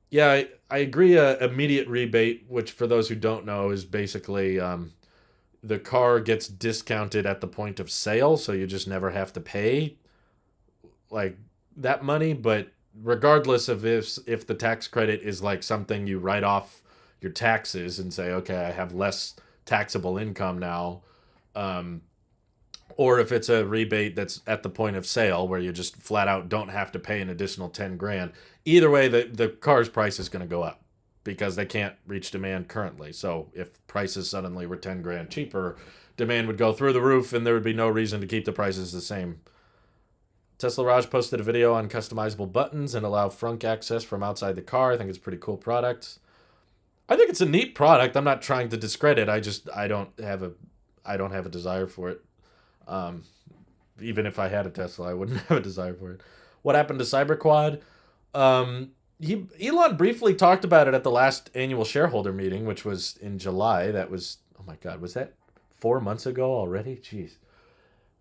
Yeah, I agree. Immediate rebate, which for those who don't know, is basically the car gets discounted at the point of sale, so you just never have to pay like that money. But regardless of if the tax credit is like something you write off your taxes and say, okay, I have less taxable income now, um, or if it's a rebate that's at the point of sale where you just flat out don't have to pay an additional 10 grand. Either way, the car's price is going to go up because they can't reach demand currently. So if prices suddenly were 10 grand cheaper, demand would go through the roof and there would be no reason to keep the prices the same. Tesla Raj posted a video on customizable buttons and allow frunk access from outside the car. I think it's a pretty cool product. I think it's a neat product. I'm not trying to discredit. I don't have a desire for it. Um, Even if I had a Tesla, I wouldn't have a desire for it. What happened to CyberQuad? Elon briefly talked about it at the last annual shareholder meeting, which was in July. That was, oh my God, was that 4 months ago already? Jeez,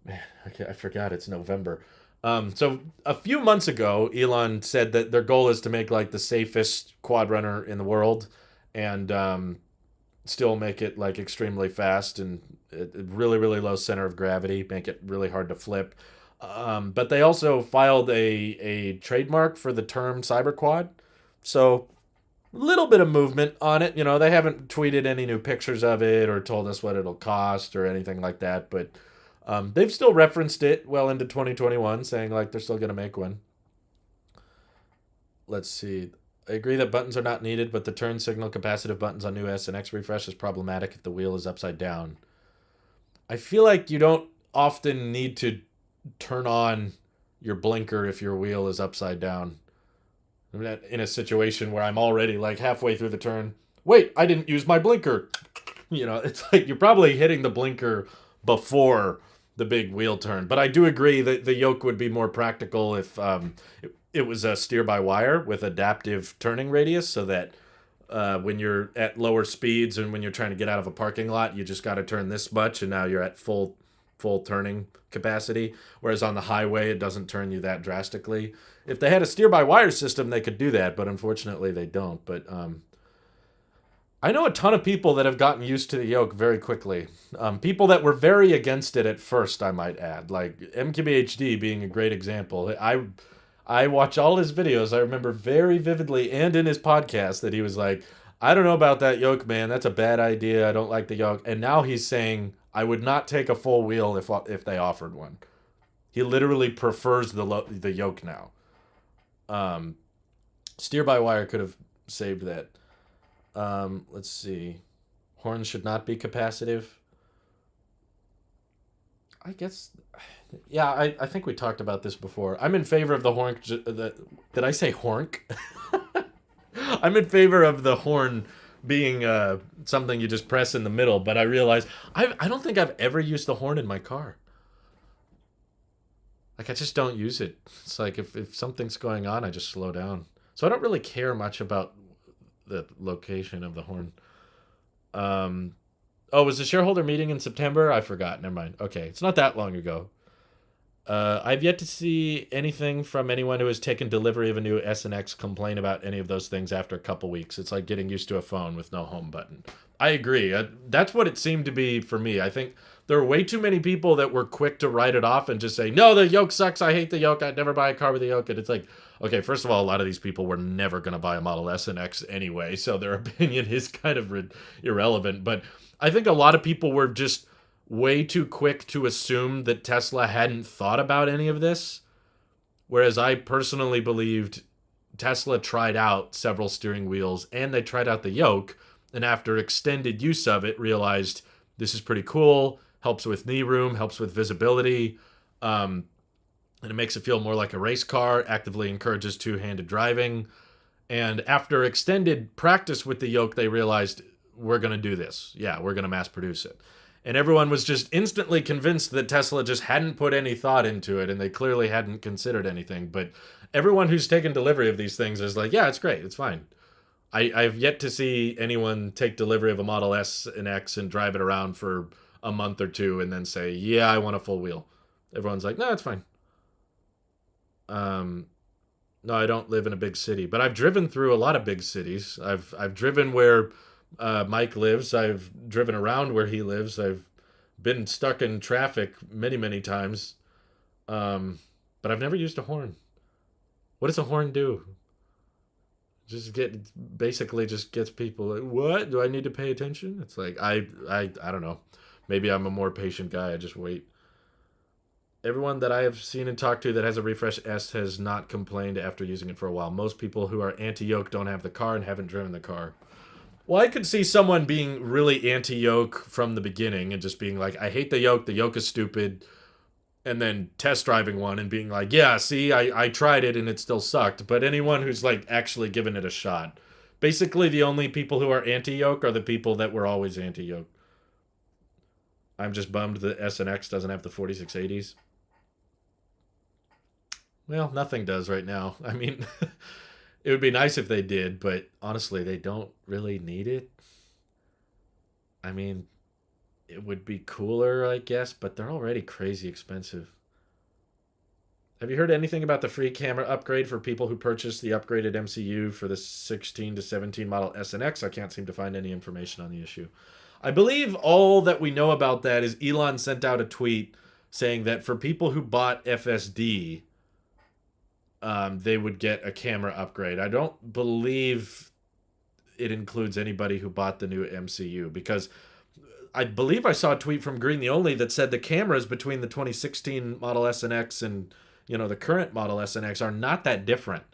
man, I forgot it's November. So a few months ago, Elon said that their goal is to make like the safest quad runner in the world, and still make it like extremely fast and really really low center of gravity, make it really hard to flip. But they also filed a trademark for the term cyberquad, so a little bit of movement on it. They haven't tweeted any new pictures of it or told us what it'll cost or anything like that, but they've still referenced it well into 2021, saying like they're still going to make one. Let's see. I agree that buttons are not needed, but the turn signal capacitive buttons on new S and X refresh is problematic if the wheel is upside down. I feel like you don't often need to turn on your blinker if your wheel is upside down. I'm in a situation where I'm already like halfway through the turn. Wait, I didn't use my blinker. It's like you're probably hitting the blinker before the big wheel turn. But I do agree that the yoke would be more practical if it was a steer-by-wire with adaptive turning radius, so that when you're at lower speeds and when you're trying to get out of a parking lot, you just got to turn this much, and now you're at full turning capacity. Whereas on the highway, it doesn't turn you that drastically. If they had a steer-by-wire system, they could do that, but unfortunately they don't. But I know a ton of people that have gotten used to the yoke very quickly. People that were very against it at first, I might add, like MKBHD being a great example. I watch all his videos. I remember very vividly, and in his podcast, that he was like, I don't know about that yoke, man. That's a bad idea. I don't like the yoke. And now he's saying, I would not take a full wheel if they offered one. He literally prefers the yoke now. Steer-by-wire could have saved that. Let's see. Horns should not be capacitive. I guess, yeah, I think we talked about this before. I'm in favor of the horn. Did I say horn? I'm in favor of the horn being something you just press in the middle, but I realize I don't think I've ever used the horn in my car. Like, I just don't use it. It's like if something's going on, I just slow down. So I don't really care much about the location of the horn. Oh, was the shareholder meeting in September? I forgot. Never mind. Okay, it's not that long ago. I've yet to see anything from anyone who has taken delivery of a new S and X complain about any of those things after a couple weeks. It's like getting used to a phone with no home button. I agree. That's what it seemed to be for me. I think there are way too many people that were quick to write it off and just say, no, the yoke sucks. I hate the yoke. I'd never buy a car with a yoke. And it's like, okay, first of all, a lot of these people were never going to buy a Model S and X anyway. So their opinion is kind of irrelevant. But I think a lot of people were just way too quick to assume that Tesla hadn't thought about any of this. Whereas I personally believed Tesla tried out several steering wheels and they tried out the yoke. And after extended use of it, realized this is pretty cool, helps with knee room, helps with visibility. And it makes it feel more like a race car, actively encourages two-handed driving. And after extended practice with the yoke, they realized we're going to do this. Yeah, we're going to mass produce it. And everyone was just instantly convinced that Tesla just hadn't put any thought into it, and they clearly hadn't considered anything. But everyone who's taken delivery of these things is like, yeah, it's great, it's fine. I've yet to see anyone take delivery of a Model S and X and drive it around for a month or two and then say, yeah, I want a full wheel. Everyone's like, no, it's fine. Um, no, I don't live in a big city, but I've driven through a lot of big cities. I've driven where Mike lives. I've driven around where he lives. I've been stuck in traffic many times, but I've never used a horn. What does a horn do? Just basically just gets people like, what? Do I need to pay attention? It's like I don't know. Maybe I'm a more patient guy. I just wait. Everyone that I have seen and talked to that has a Refresh S has not complained after using it for a while. Most people who are anti-yoke don't have the car and haven't driven the car. Well, I could see someone being really anti-yoke from the beginning and just being like, I hate the yoke is stupid, and then test driving one and being like, yeah, see, I tried it and it still sucked. But anyone who's like actually given it a shot. Basically, the only people who are anti-yoke are the people that were always anti-yoke. I'm just bummed the S and X doesn't have the 4680s. Well, nothing does right now. I mean, it would be nice if they did, but honestly, they don't really need it. I mean, it would be cooler, I guess, but they're already crazy expensive. Have you heard anything about the free camera upgrade for people who purchased the upgraded MCU for the 16 to 17 model S and X? I can't seem to find any information on the issue. I believe all that we know about that is Elon sent out a tweet saying that for people who bought FSD, they would get a camera upgrade. I don't believe it includes anybody who bought the new MCU because I believe I saw a tweet from Green the Only that said the cameras between the 2016 Model S and X and the current Model S and X are not that different.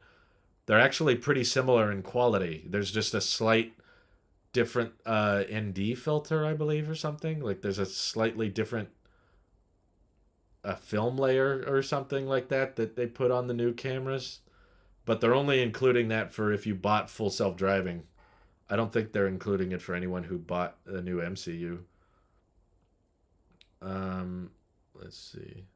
They're actually pretty similar in quality. There's just a slight different ND filter, I believe, or something. Like there's a slightly different a film layer or something like that they put on the new cameras, but they're only including that for if you bought full self-driving. I don't think they're including it for anyone who bought the new MCU. Let's see.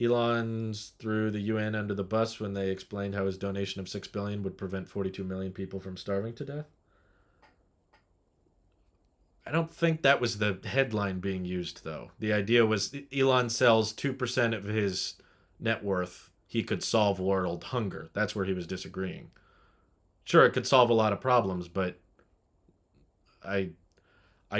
Elon's threw the UN under the bus when they explained how his donation of $6 billion would prevent 42 million people from starving to death. I don't think that was the headline being used, though. The idea was Elon sells 2% of his net worth. He could solve world hunger. That's where he was disagreeing. Sure, it could solve a lot of problems, but I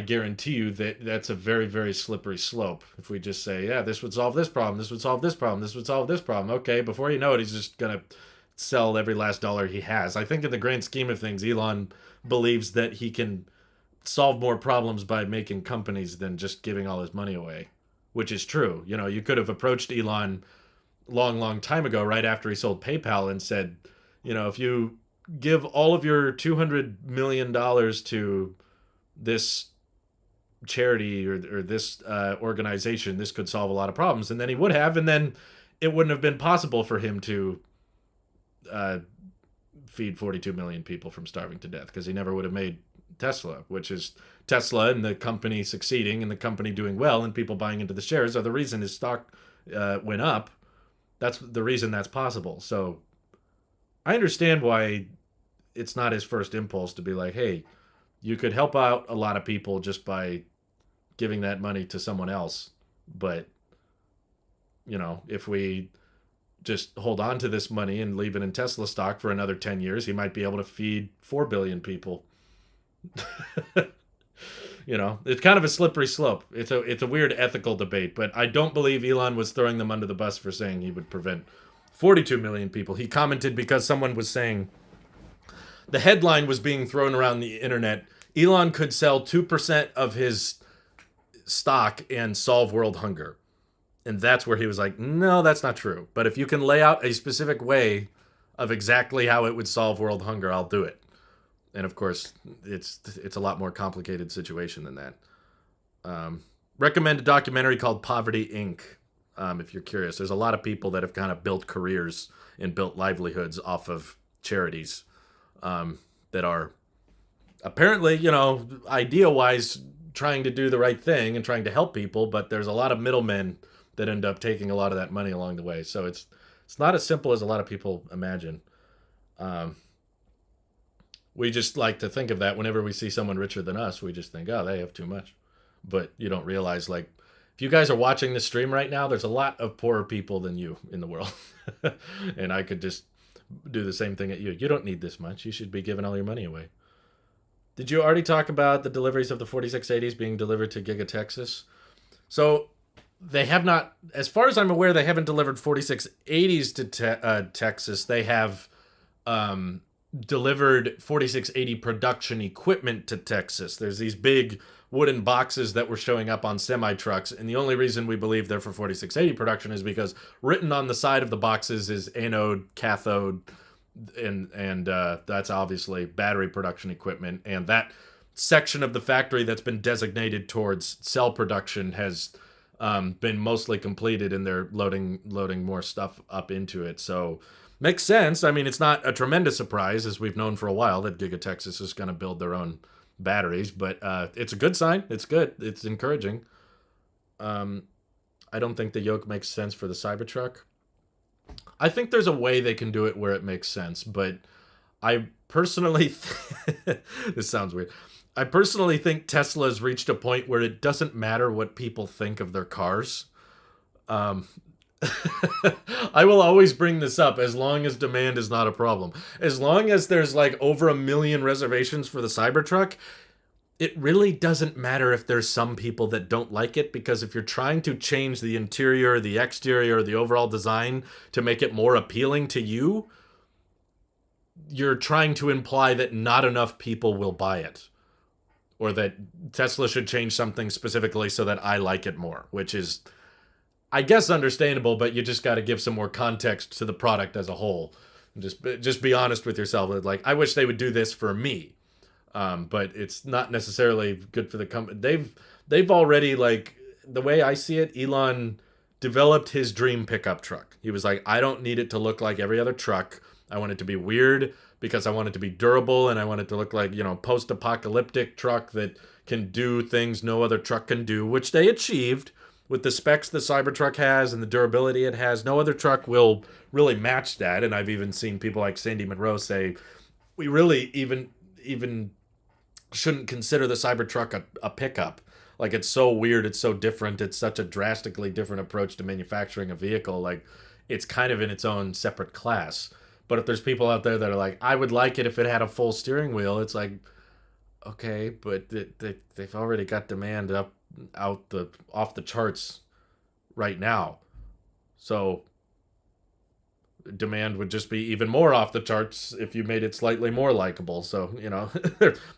guarantee you that that's a very slippery slope. If we just say, yeah, this would solve this problem, this would solve this problem, this would solve this problem. Okay, before you know it, he's just going to sell every last dollar he has. I think in the grand scheme of things, Elon believes that he can solve more problems by making companies than just giving all his money away, which is true. You could have approached Elon long time ago, right after he sold PayPal, and said, if you give all of your $200 million to this charity or this organization, this could solve a lot of problems. And then he would have, and then it wouldn't have been possible for him to feed 42 million people from starving to death, because he never would have made Tesla, which is Tesla and the company succeeding and the company doing well and people buying into the shares are the reason his stock went up. That's the reason that's possible. So I understand why it's not his first impulse to be like, hey, you could help out a lot of people just by giving that money to someone else. But if we just hold on to this money and leave it in Tesla stock for another 10 years, he might be able to feed 4 billion people. It's kind of a slippery slope. It's a weird ethical debate, but I don't believe Elon was throwing them under the bus for saying he would prevent 42 million people. He commented because someone was saying the headline was being thrown around the internet. Elon could sell 2% of his stock and solve world hunger. And that's where he was like, no, that's not true. But if you can lay out a specific way of exactly how it would solve world hunger, I'll do it. And of course, it's a lot more complicated situation than that. Recommend a documentary called Poverty Inc. If you're curious. There's a lot of people that have kind of built careers and built livelihoods off of charities that are apparently, idea-wise trying to do the right thing and trying to help people, but there's a lot of middlemen that end up taking a lot of that money along the way. So it's not as simple as a lot of people imagine. We just like to think of that whenever we see someone richer than us. We just think, oh, they have too much. But you don't realize, like, if you guys are watching this stream right now, there's a lot of poorer people than you in the world. And I could just do the same thing at you. You don't need this much. You should be giving all your money away. Did you already talk about the deliveries of the 4680s being delivered to Giga Texas? So they have not, as far as I'm aware, they haven't delivered 4680s to Texas. They have delivered 4680 production equipment to Texas. There's these big wooden boxes that were showing up on semi-trucks, and the only reason we believe they're for 4680 production is because written on the side of the boxes is anode, cathode, and that's obviously battery production equipment, and that section of the factory that's been designated towards cell production has been mostly completed, and they're loading more stuff up into it. So makes sense. I mean, it's not a tremendous surprise, as we've known for a while, that Giga Texas is going to build their own batteries, but it's a good sign. It's good. It's encouraging. I don't think the yoke makes sense for the Cybertruck. I think there's a way they can do it where it makes sense, but I personally, this sounds weird. I personally think Tesla's reached a point where it doesn't matter what people think of their cars. I will always bring this up as long as demand is not a problem. As long as there's like over 1 million reservations for the Cybertruck, it really doesn't matter if there's some people that don't like it, because if you're trying to change the interior, the exterior, the overall design to make it more appealing to you, you're trying to imply that not enough people will buy it. Or that Tesla should change something specifically so that I like it more, which is, I guess, understandable, but you just got to give some more context to the product as a whole. Just be honest with yourself. Like, I wish they would do this for me, but it's not necessarily good for the company. They've already, like, the way I see it, Elon developed his dream pickup truck. He was like, I don't need it to look like every other truck. I want it to be weird because I want it to be durable, and I want it to look like, post-apocalyptic truck that can do things no other truck can do, which they achieved. With the specs the Cybertruck has and the durability it has, no other truck will really match that. And I've even seen people like Sandy Monroe say, we really even shouldn't consider the Cybertruck a pickup. Like, it's so weird, it's so different, it's such a drastically different approach to manufacturing a vehicle. Like, it's kind of in its own separate class. But if there's people out there that are like, I would like it if it had a full steering wheel, it's like, okay, but they've already got demand off the charts right now. So demand would just be even more off the charts if you made it slightly more likable. So,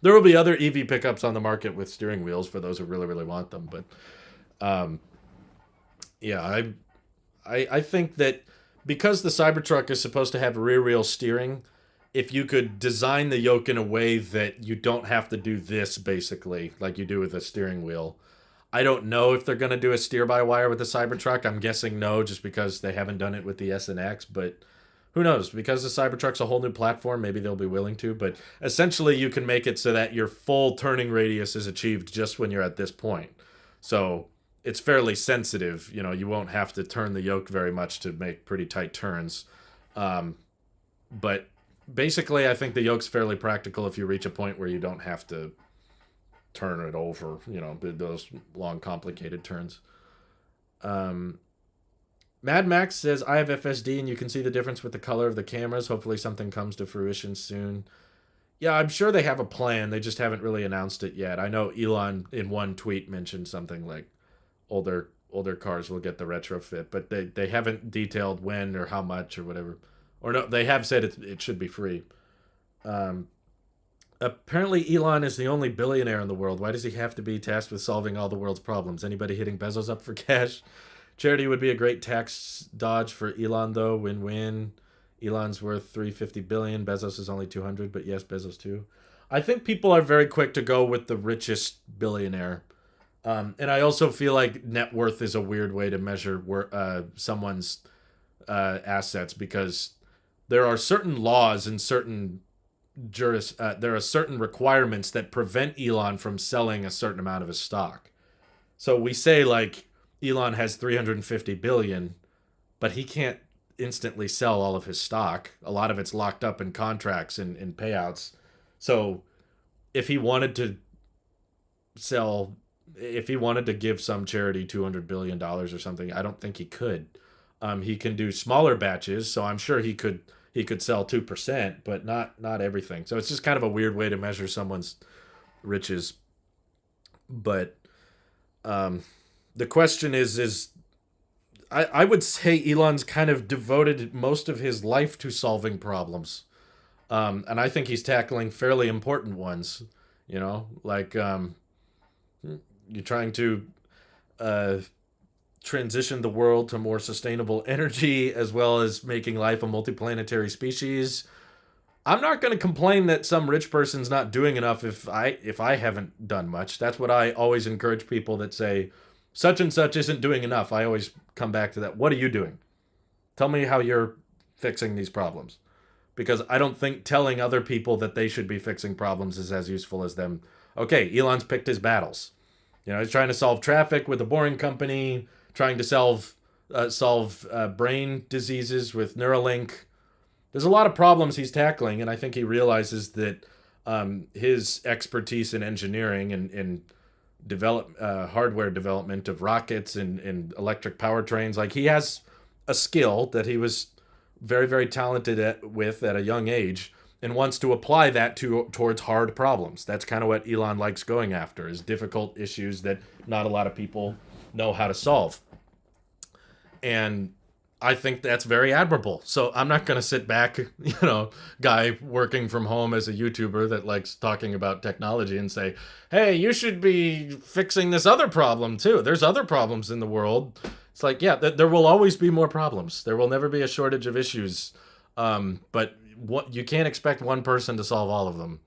there will be other EV pickups on the market with steering wheels for those who really, really want them. But yeah, I think that because the Cybertruck is supposed to have rear wheel steering, if you could design the yoke in a way that you don't have to do this, basically, like you do with a steering wheel. I don't know if they're going to do a steer-by-wire with the Cybertruck. I'm guessing no, just because they haven't done it with the S and X, but who knows? Because the Cybertruck's a whole new platform, maybe they'll be willing to, but essentially you can make it so that your full turning radius is achieved just when you're at this point. So it's fairly sensitive. You won't have to turn the yoke very much to make pretty tight turns. But basically, I think the yoke's fairly practical if you reach a point where you don't have to turn it over, those long, complicated turns. Mad Max says, I have FSD and you can see the difference with the color of the cameras. Hopefully something comes to fruition soon. Yeah, I'm sure they have a plan. They just haven't really announced it yet. I know Elon in one tweet mentioned something like older cars will get the retrofit, but they haven't detailed when or how much or whatever. Or no, they have said it should be free. Um, Apparently, Elon is the only billionaire in the world. Why does he have to be tasked with solving all the world's problems? Anybody hitting Bezos up for cash? Charity would be a great tax dodge for Elon, though. Win-win. Elon's worth 350 billion. Bezos is only 200, but yes, Bezos too. I think people are very quick to go with the richest billionaire. And I also feel like net worth is a weird way to measure someone's assets, because there are certain laws and there are certain requirements that prevent Elon from selling a certain amount of his stock. So we say like Elon has 350 billion, but he can't instantly sell all of his stock. A lot of it's locked up in contracts and payouts. So if he wanted to sell, if he wanted to give some charity $200 billion or something, I don't think he could. He can do smaller batches, so I'm sure he could sell 2%, but not everything. So it's just kind of a weird way to measure someone's riches. But the question is I would say Elon's kind of devoted most of his life to solving problems. And I think he's tackling fairly important ones, like you're trying to transition the world to more sustainable energy, as well as making life a multiplanetary species. I'm not going to complain that some rich person's not doing enough if I haven't done much. That's what I always encourage people that say such and such isn't doing enough. I always come back to that. What are you doing? Tell me how you're fixing these problems. Because I don't think telling other people that they should be fixing problems is as useful as them. Okay, Elon's picked his battles. He's trying to solve traffic with a boring company, trying to solve brain diseases with Neuralink. There's a lot of problems he's tackling, and I think he realizes that his expertise in engineering and hardware development of rockets and electric powertrains, like he has a skill that he was very, very talented at a young age, and wants to apply that towards hard problems. That's kind of what Elon likes going after, is difficult issues that not a lot of people know how to solve. And I think that's very admirable. So I'm not going to sit back, guy working from home as a YouTuber that likes talking about technology, and say, hey, you should be fixing this other problem too. There's other problems in the world. It's like, yeah, there will always be more problems. There will never be a shortage of issues. But you can't expect one person to solve all of them.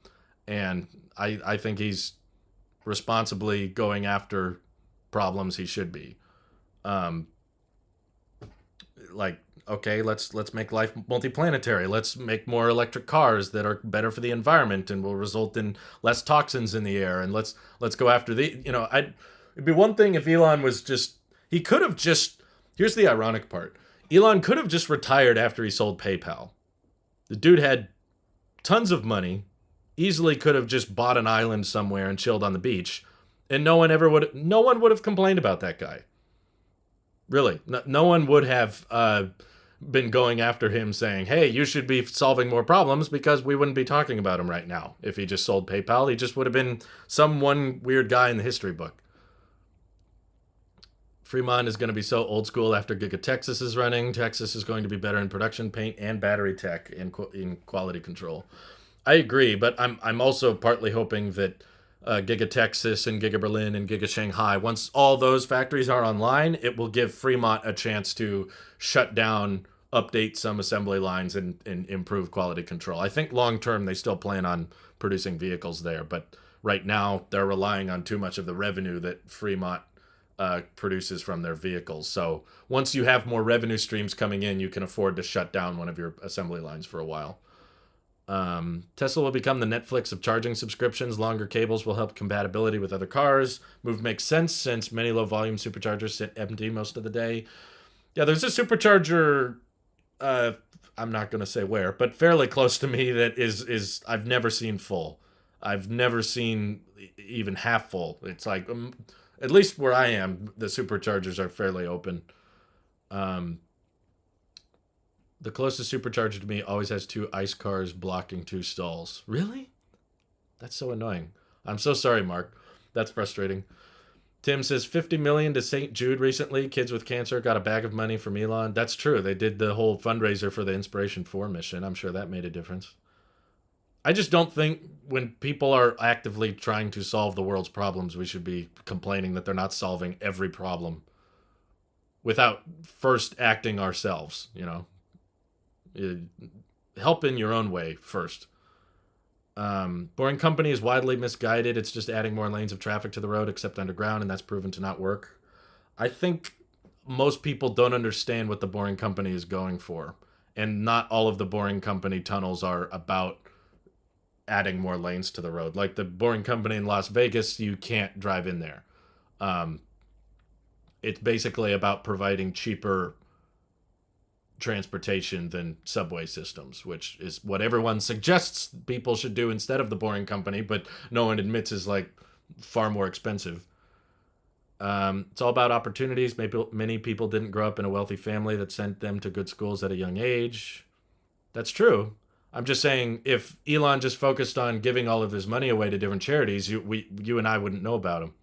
And I think he's responsibly going after problems he should be. Okay, let's make life multiplanetary. Let's make more electric cars that are better for the environment and will result in less toxins in the air. And let's go after it'd be one thing if Elon was he could have here's the ironic part. Elon could have just retired after he sold PayPal. The dude had tons of money, easily could have just bought an island somewhere and chilled on the beach, and no one would have complained about that guy. Really, no one would have been going after him saying, hey, you should be solving more problems, because we wouldn't be talking about him right now. If he just sold PayPal, he just would have been some one weird guy in the history book. Fremont is going to be so old school after Giga Texas is running. Texas is going to be better in production, paint, and battery tech in quality control. I agree, but I'm also partly hoping that Giga Texas and Giga Berlin and Giga Shanghai, once all those factories are online, it will give Fremont a chance to shut down, update some assembly lines, and improve quality control. I think long term they still plan on producing vehicles there, but right now they're relying on too much of the revenue that Fremont produces from their vehicles. So once you have more revenue streams coming in, you can afford to shut down one of your assembly lines for a while. Tesla will become the Netflix of charging subscriptions. Longer cables will help compatibility with other cars. Move makes sense since many low-volume superchargers sit empty most of the day. Yeah, there's a supercharger, I'm not going to say where, but fairly close to me, that is I've never seen full. I've never seen even half full. It's like, at least where I am, the superchargers are fairly open. The closest supercharger to me always has two ice cars blocking two stalls. Really? That's so annoying. I'm so sorry, Mark. That's frustrating. Tim says 50 million to St. Jude recently. Kids with cancer got a bag of money from Elon. That's true. They did the whole fundraiser for the Inspiration 4 mission. I'm sure that made a difference. I just don't think when people are actively trying to solve the world's problems, we should be complaining that they're not solving every problem without first acting ourselves, you know. Help in your own way first. Boring Company is widely misguided. It's just adding more lanes of traffic to the road, except underground, and that's proven to not work. I think most people don't understand what the Boring Company is going for. And not all of the Boring Company tunnels are about adding more lanes to the road. Like the Boring Company in Las Vegas, you can't drive in there. It's basically about providing cheaper transportation than subway systems, which is what everyone suggests people should do instead of the Boring Company, but no one admits is like far more expensive. It's all about opportunities. Maybe many people didn't grow up in a wealthy family that sent them to good schools at a young age. That's true. I'm just saying, if Elon just focused on giving all of his money away to different charities, you and I wouldn't know about him,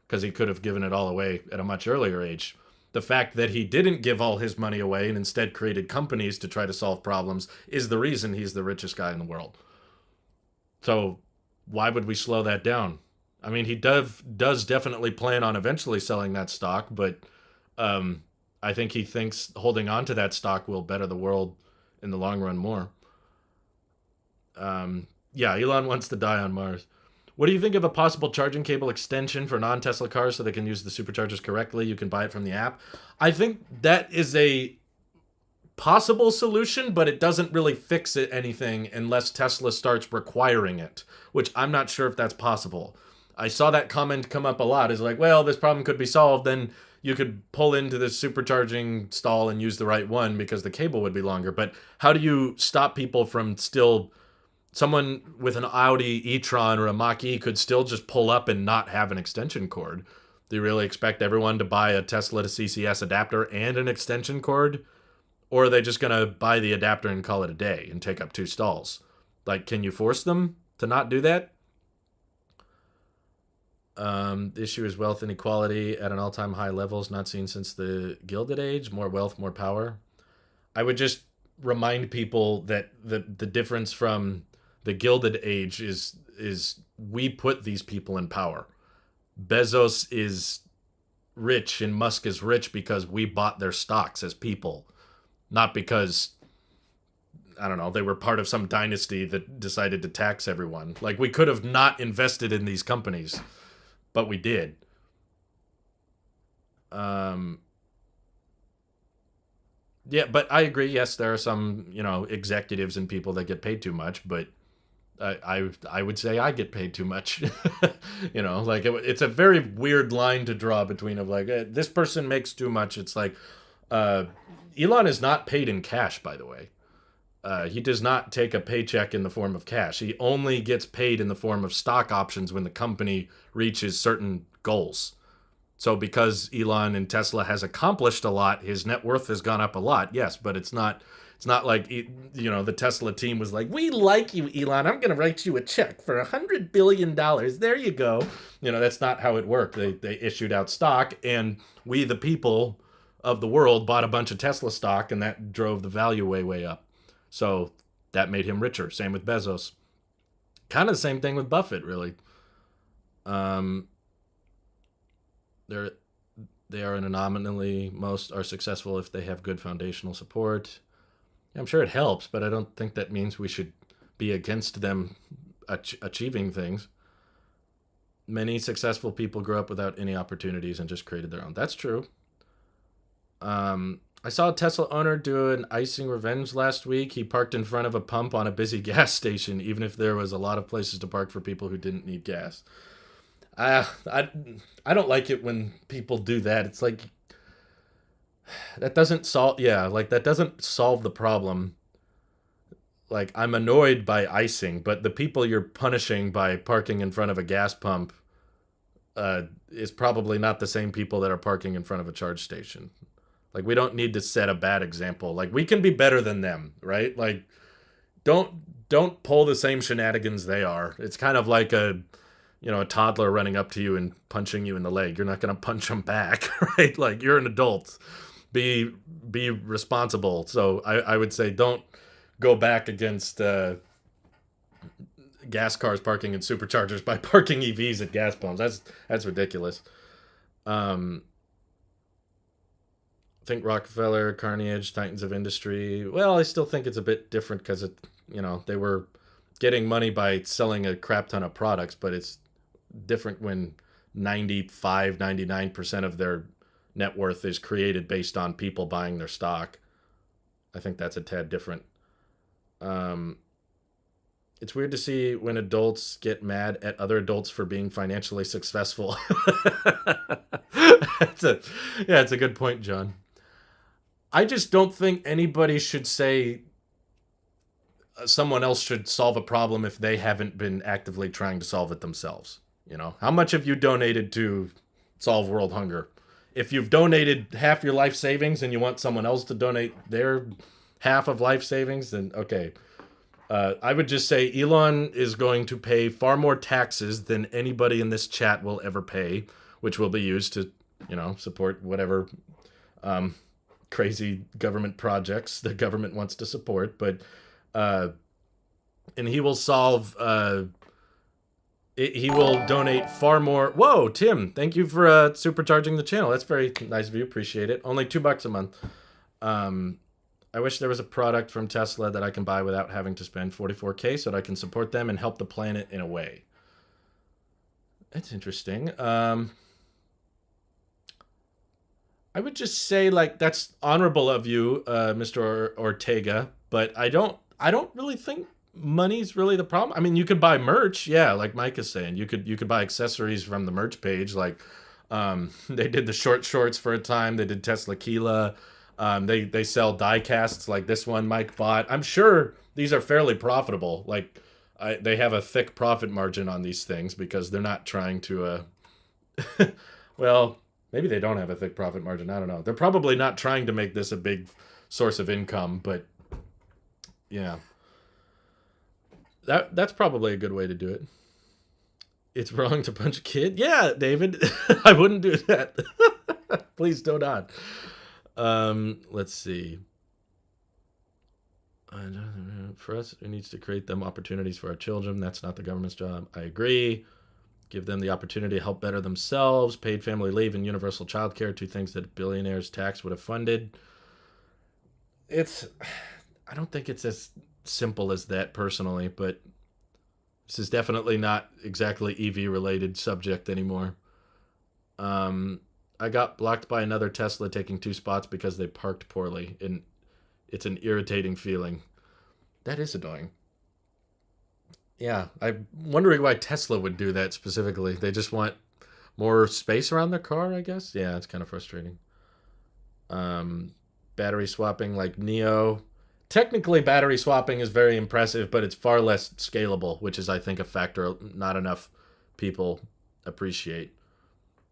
because he could have given it all away at a much earlier age. The fact that he didn't give all his money away and instead created companies to try to solve problems is the reason he's the richest guy in the world. So why would we slow that down? I mean, he does definitely plan on eventually selling that stock, but I think he thinks holding on to that stock will better the world in the long run more. Yeah, Elon wants to die on Mars. What do you think of a possible charging cable extension for non-Tesla cars so they can use the superchargers correctly? You can buy it from the app. I think that is a possible solution, but it doesn't really fix it anything unless Tesla starts requiring it, which I'm not sure if that's possible. I saw that comment come up a lot. Is like, well, this problem could be solved. Then you could pull into the supercharging stall and use the right one because the cable would be longer. But how do you stop people from still... Someone with an Audi e-tron or a Mach-E could still just pull up and not have an extension cord. Do you really expect everyone to buy a Tesla to CCS adapter and an extension cord? Or are they just going to buy the adapter and call it a day and take up two stalls? Like, can you force them to not do that? The issue is wealth inequality at an all-time high levels, not seen since the Gilded Age. More wealth, more power. I would just remind people that the difference from the Gilded Age is we put these people in power. Bezos is rich and Musk is rich because we bought their stocks as people, not because, I don't know, they were part of some dynasty that decided to tax everyone. Like, we could have not invested in these companies, but we did. Yeah, but I agree. Yes, there are some, executives and people that get paid too much, but I would say I get paid too much. Like it's a very weird line to draw between of like, this person makes too much. It's like, Elon is not paid in cash, by the way. He does not take a paycheck in the form of cash. He only gets paid in the form of stock options when the company reaches certain goals. So because Elon and Tesla has accomplished a lot, his net worth has gone up a lot. Yes, but it's not like, the Tesla team was like, we like you, Elon. I'm going to write you a check for $100 billion. There you go. That's not how it worked. They issued out stock, and we, the people of the world, bought a bunch of Tesla stock, and that drove the value way, way up. So that made him richer. Same with Bezos. Kind of the same thing with Buffett, really. They are nominally most are successful if they have good foundational support. I'm sure it helps, but I don't think that means we should be against them achieving things. Many successful people grew up without any opportunities and just created their own. That's true. I saw a Tesla owner do an icing revenge last week. He parked in front of a pump on a busy gas station, even if there was a lot of places to park for people who didn't need gas. I don't like it when people do that. It's like, that doesn't solve, that doesn't solve the problem. Like, I'm annoyed by icing, but the people you're punishing by parking in front of a gas pump is probably not the same people that are parking in front of a charge station. Like, we don't need to set a bad example. Like, we can be better than them, right? Like, don't pull the same shenanigans they are. It's kind of like a toddler running up to you and punching you in the leg. You're not going to punch them back, right? Like, you're an adult. Be responsible. So I would say don't go back against gas cars parking in superchargers by parking EVs at gas pumps. That's ridiculous. I think Rockefeller, Carnage, Titans of Industry. Well, I still think it's a bit different because they were getting money by selling a crap ton of products, but it's different when 99% of their net worth is created based on people buying their stock. I think that's a tad different. It's weird to see when adults get mad at other adults for being financially successful. It's a good point, John. I just don't think anybody should say someone else should solve a problem if they haven't been actively trying to solve it themselves. How much have you donated to solve world hunger? If you've donated half your life savings and you want someone else to donate their half of life savings, then okay. I would just say Elon is going to pay far more taxes than anybody in this chat will ever pay, which will be used to, support whatever crazy government projects the government wants to support. But and he will solve. He will donate far more. Whoa, Tim! Thank you for supercharging the channel. That's very nice of you. Appreciate it. Only $2 a month. I wish there was a product from Tesla that I can buy without having to spend $44K so that I can support them and help the planet in a way. That's interesting. I would just say, like, that's honorable of you, Mr. Ortega, but I don't really think money's really the problem. I mean, you could buy merch, yeah, like Mike is saying. You could buy accessories from the merch page, like they did the short shorts for a time. They did Tesla Keela. They sell die casts like this one Mike bought. I'm sure these are fairly profitable. Like they have a thick profit margin on these things because they're not trying to. Well, maybe they don't have a thick profit margin. I don't know. They're probably not trying to make this a big source of income, but yeah, that's probably a good way to do it. It's wrong to punch a kid. Yeah, David, I wouldn't do that. Please do not. Let's see. For us, it needs to create them opportunities for our children. That's not the government's job. I agree. Give them the opportunity to help better themselves. Paid family leave and universal child care, 2 things that billionaires' tax would have funded. I don't think it's as simple as that personally, but this is definitely not exactly EV-related subject anymore. I got blocked by another Tesla taking 2 spots because they parked poorly, and it's an irritating feeling. That is annoying. Yeah, I'm wondering why Tesla would do that specifically. They just want more space around their car, I guess? Yeah, it's kind of frustrating. Battery swapping like Neo. Technically, battery swapping is very impressive, but it's far less scalable, which is, I think, a factor not enough people appreciate.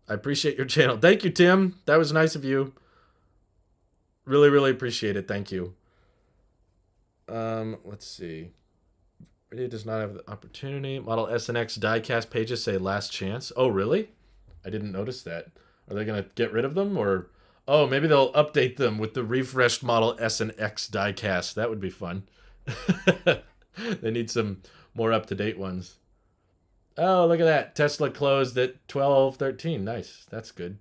I appreciate your channel. Thank you, Tim. That was nice of you. Really, really appreciate it. Thank you. Let's see. It does not have the opportunity. Model S and X diecast pages say last chance. Oh, really? I didn't notice that. Are they going to get rid of them? Or, oh, maybe they'll update them with the refreshed Model S and X diecast. That would be fun. They need some more up-to-date ones. Oh, look at that. Tesla closed at 12:13. Nice. That's good.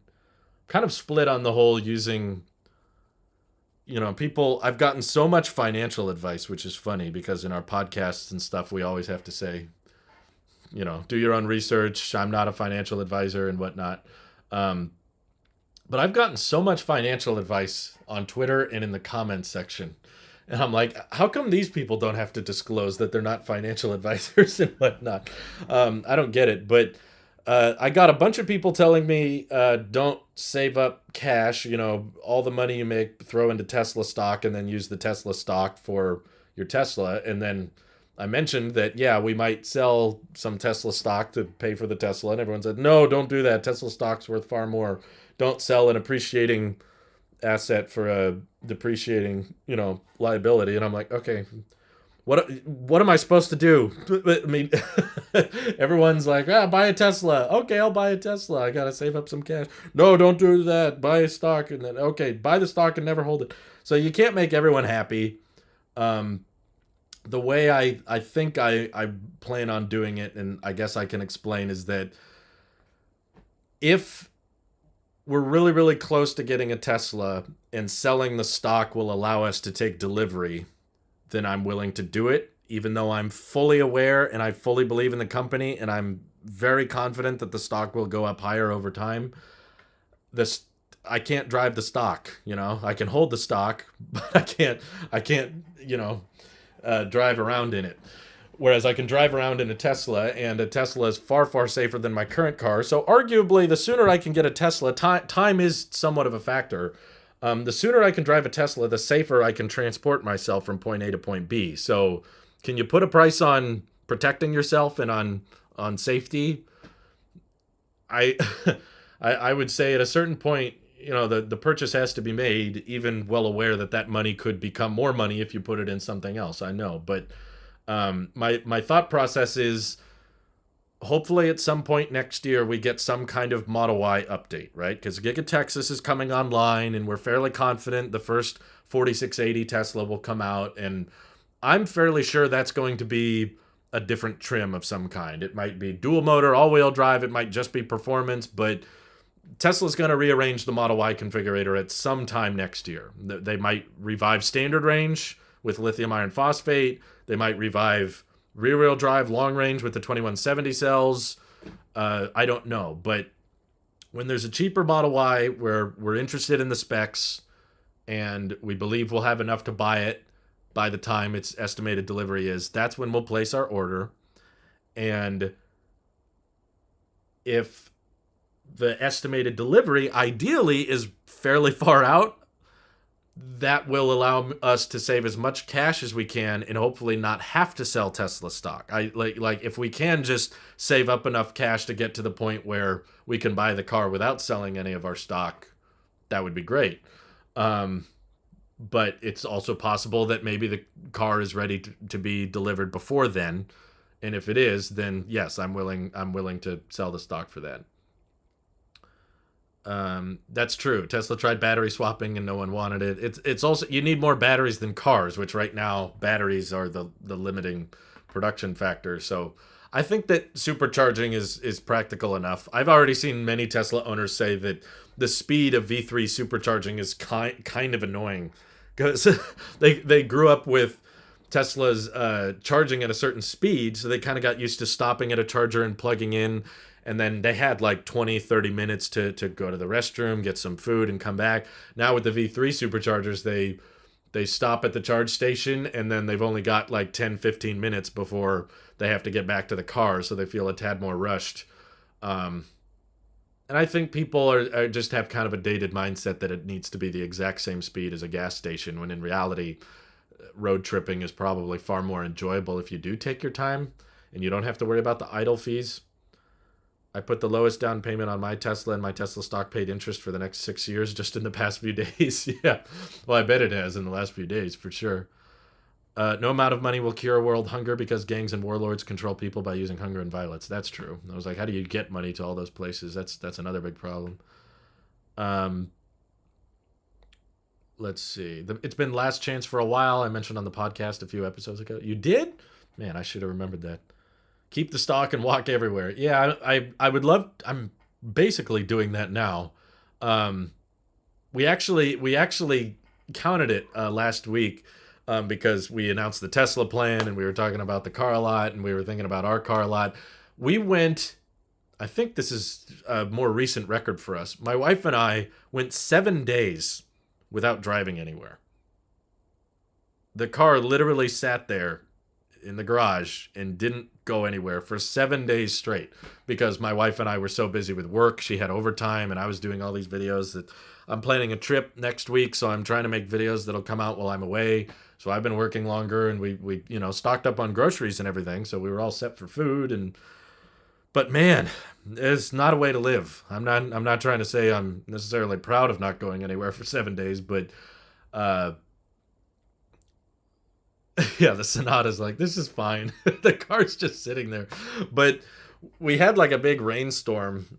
Kind of split on the whole using, people. I've gotten so much financial advice, which is funny because in our podcasts and stuff, we always have to say, do your own research. I'm not a financial advisor and whatnot. But I've gotten so much financial advice on Twitter and in the comments section. And I'm like, how come these people don't have to disclose that they're not financial advisors and whatnot? I don't get it. But I got a bunch of people telling me, don't save up cash. All the money you make, throw into Tesla stock and then use the Tesla stock for your Tesla. And then I mentioned that, yeah, we might sell some Tesla stock to pay for the Tesla. And everyone said, no, don't do that. Tesla stock's worth far more. Don't sell an appreciating asset for a depreciating, liability. And I'm like, okay, what am I supposed to do? I mean, everyone's like, buy a Tesla. Okay, I'll buy a Tesla. I gotta save up some cash. No, don't do that. Buy a stock and then okay, buy the stock and never hold it. So you can't make everyone happy. Um, the way I think I plan on doing it, and I guess I can explain, is that if we're really, really close to getting a Tesla and selling the stock will allow us to take delivery, then I'm willing to do it, even though I'm fully aware and I fully believe in the company and I'm very confident that the stock will go up higher over time. This I can't drive the stock, I can hold the stock, but I can't, drive around in it. Whereas I can drive around in a Tesla, and a Tesla is far, far safer than my current car. So arguably, the sooner I can get a Tesla, time is somewhat of a factor. The sooner I can drive a Tesla, the safer I can transport myself from point A to point B. So can you put a price on protecting yourself and on safety? I I would say at a certain point, the purchase has to be made, even well aware that that money could become more money if you put it in something else. I know, but my thought process is hopefully at some point next year we get some kind of Model Y update, right? Because Giga Texas is coming online, and we're fairly confident the first 4680 Tesla will come out, and I'm fairly sure that's going to be a different trim of some kind. It might be dual motor, all-wheel drive, it might just be performance, but Tesla's going to rearrange the Model Y configurator at some time next year. They might revive standard range with lithium iron phosphate. They might revive rear-wheel drive long range with the 2170 cells. I don't know. But when there's a cheaper Model Y where we're interested in the specs and we believe we'll have enough to buy it by the time its estimated delivery is, that's when we'll place our order. And if the estimated delivery ideally is fairly far out, that will allow us to save as much cash as we can and hopefully not have to sell Tesla stock. I like if we can just save up enough cash to get to the point where we can buy the car without selling any of our stock, that would be great. But it's also possible that maybe the car is ready to be delivered before then, and if it is, then yes, I'm willing to sell the stock for that. That's true. Tesla tried battery swapping and no one wanted it. It's also, you need more batteries than cars, which right now batteries are the limiting production factor. So I think that supercharging is practical enough. I've already seen many Tesla owners say that the speed of V3 supercharging is kind of annoying because they grew up with Tesla's charging at a certain speed, so they kind of got used to stopping at a charger and plugging in, and then they had like 20-30 minutes to go to the restroom, get some food, and come back. Now with the V3 superchargers, they stop at the charge station, and then they've only got like 10-15 minutes before they have to get back to the car, so they feel a tad more rushed. And I think people are just have kind of a dated mindset that it needs to be the exact same speed as a gas station, when in reality, road tripping is probably far more enjoyable if you do take your time and you don't have to worry about the idle fees. I put the lowest down payment on my Tesla, and my Tesla stock paid interest for the next 6 years just in the past few days. Yeah, well, I bet it has in the last few days for sure. No amount of money will cure world hunger because gangs and warlords control people by using hunger and violence. That's true. I was like, how do you get money to all those places? That's another big problem. Let's see. It's been last chance for a while. I mentioned on the podcast a few episodes ago. You did? Man, I should have remembered that. Keep the stock and walk everywhere. Yeah, I would love. I'm basically doing that now. We actually counted it last week because we announced the Tesla plan and we were talking about the car a lot and we were thinking about our car a lot. We went. I think this is a more recent record for us. My wife and I went 7 days without driving anywhere. The car literally sat there in the garage and didn't go anywhere for 7 days straight because my wife and I were so busy with work. She had overtime and I was doing all these videos. That I'm planning a trip next week, so I'm trying to make videos that'll come out while I'm away. So I've been working longer, and we stocked up on groceries and everything, so we were all set for food. And But man, it's not a way to live. I'm not trying to say I'm necessarily proud of not going anywhere for 7 days, but uh yeah, the Sonata's like, this is fine. The car's just sitting there. But we had like a big rainstorm,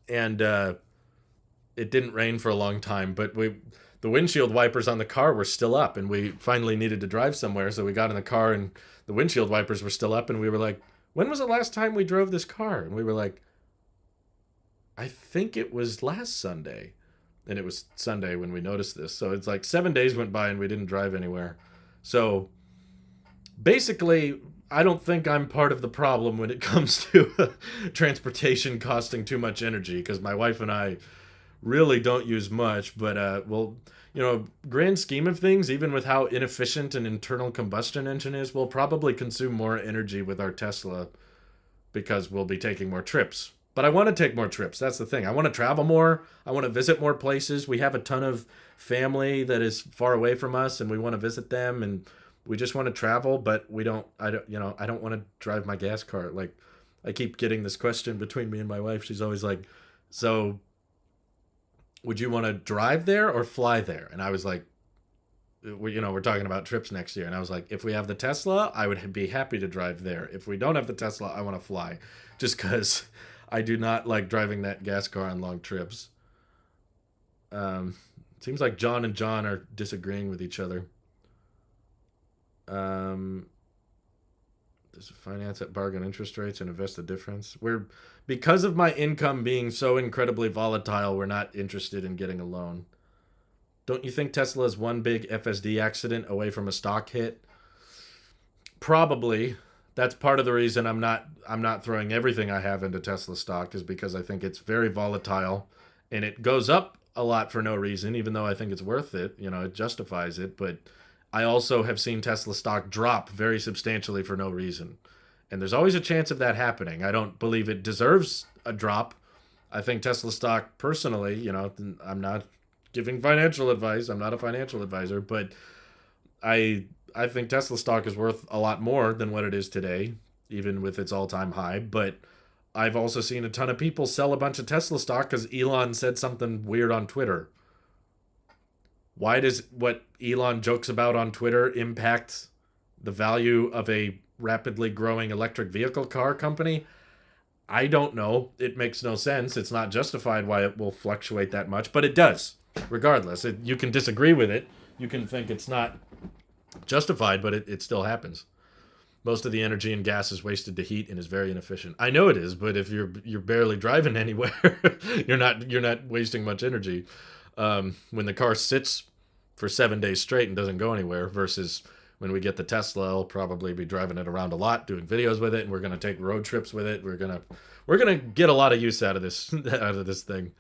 and it didn't rain for a long time, but the windshield wipers on the car were still up, and we finally needed to drive somewhere, so we got in the car and the windshield wipers were still up, and we were like, when was the last time we drove this car? And we were like, I think it was last Sunday. And it was Sunday when we noticed this. So it's like 7 days went by and we didn't drive anywhere. So basically, I don't think I'm part of the problem when it comes to transportation costing too much energy, because my wife and I really don't use much. But well, grand scheme of things, even with how inefficient an internal combustion engine is, we'll probably consume more energy with our Tesla because we'll be taking more trips. But I want to take more trips. That's the thing. I want to travel more. I want to visit more places. We have a ton of family that is far away from us, and we want to visit them, and we just want to travel, but we don't I don't want to drive my gas car. Like, I keep getting this question between me and my wife. She's always like, "So, would you want to drive there or fly there?" And I was like, we're talking about trips next year, and I was like, if we have the Tesla, I would be happy to drive there. If we don't have the Tesla, I want to fly, just because I do not like driving that gas car on long trips. Seems like John and John are disagreeing with each other. Um, does it finance at bargain interest rates and invest the difference? Because of my income being so incredibly volatile, we're not interested in getting a loan. Don't you think Tesla is one big FSD accident away from a stock hit? Probably. That's part of the reason I'm not throwing everything I have into Tesla stock, is because I think it's very volatile, and it goes up a lot for no reason, even though I think it's worth it. It justifies it, but I also have seen Tesla stock drop very substantially for no reason. And there's always a chance of that happening. I don't believe it deserves a drop. I think Tesla stock, personally, I'm not giving financial advice. I'm not a financial advisor, but I think Tesla stock is worth a lot more than what it is today, even with its all-time high. But I've also seen a ton of people sell a bunch of Tesla stock because Elon said something weird on Twitter. Why does what Elon jokes about on Twitter impact the value of a rapidly growing electric vehicle car company? I don't know. It makes no sense. It's not justified why it will fluctuate that much, but it does. Regardless, you can disagree with it. You can think it's not justified, but it still happens. Most of the energy and gas is wasted to heat and is very inefficient. I know it is, but if you're barely driving anywhere, you're not wasting much energy. When the car sits for 7 days straight and doesn't go anywhere, versus when we get the Tesla, I'll probably be driving it around a lot, doing videos with it, and we're gonna take road trips with it. We're gonna get a lot of use out of this thing.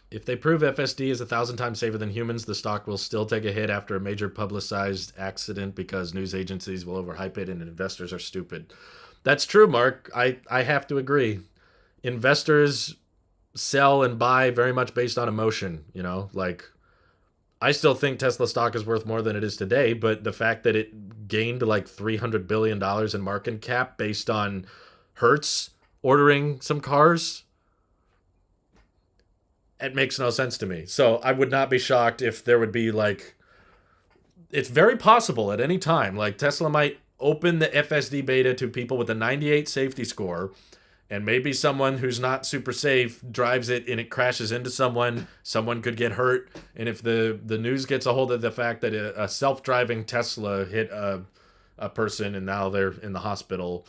If they prove FSD is 1,000 times safer than humans, the stock will still take a hit after a major publicized accident because news agencies will overhype it and investors are stupid. That's true, Mark. I have to agree. Investors sell and buy very much based on emotion, like, I still think Tesla stock is worth more than it is today, but the fact that it gained like $300 billion in market cap based on Hertz ordering some cars, it makes no sense to me. So I would not be shocked if there would be like, it's very possible at any time, like Tesla might open the FSD beta to people with a 98 safety score, and maybe someone who's not super safe drives it and it crashes into someone could get hurt. And if the news gets a hold of the fact that a self-driving Tesla hit a person and now they're in the hospital,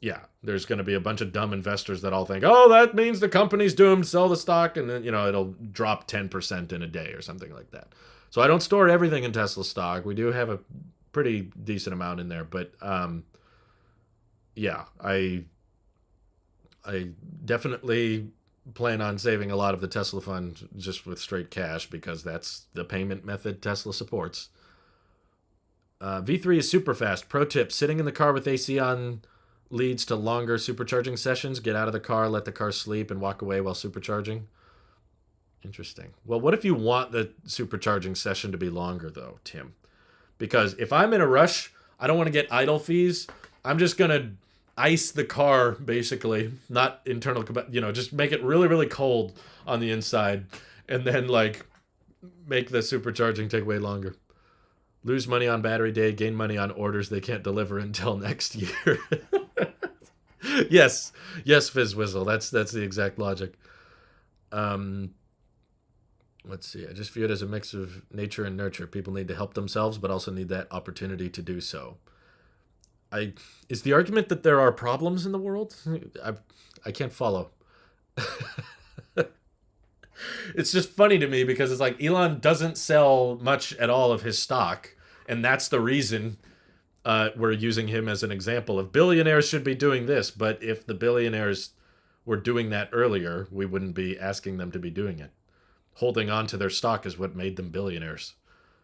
yeah, there's going to be a bunch of dumb investors that all think, oh, that means the company's doomed, sell the stock, and then, it'll drop 10% in a day or something like that. So I don't store everything in Tesla stock. We do have a pretty decent amount in there, but yeah, I definitely plan on saving a lot of the Tesla fund just with straight cash, because that's the payment method Tesla supports. V3 is super fast. Pro tip, sitting in the car with AC on leads to longer supercharging sessions. Get out of the car, let the car sleep, and walk away while supercharging. Interesting. Well, what if you want the supercharging session to be longer, though, Tim? Because if I'm in a rush, I don't want to get idle fees. I'm just going to ice the car, basically, not internal, just make it really, really cold on the inside, and then like make the supercharging take way longer. Lose money on battery day, gain money on orders they can't deliver until next year. Yes, Fizz Whistle. That's the exact logic. Let's see. I just view it as a mix of nature and nurture. People need to help themselves, but also need that opportunity to do so. Is the argument that there are problems in the world? I can't follow. It's just funny to me because it's like Elon doesn't sell much at all of his stock, and that's the reason we're using him as an example of billionaires should be doing this. But if the billionaires were doing that earlier, we wouldn't be asking them to be doing it. Holding on to their stock is what made them billionaires.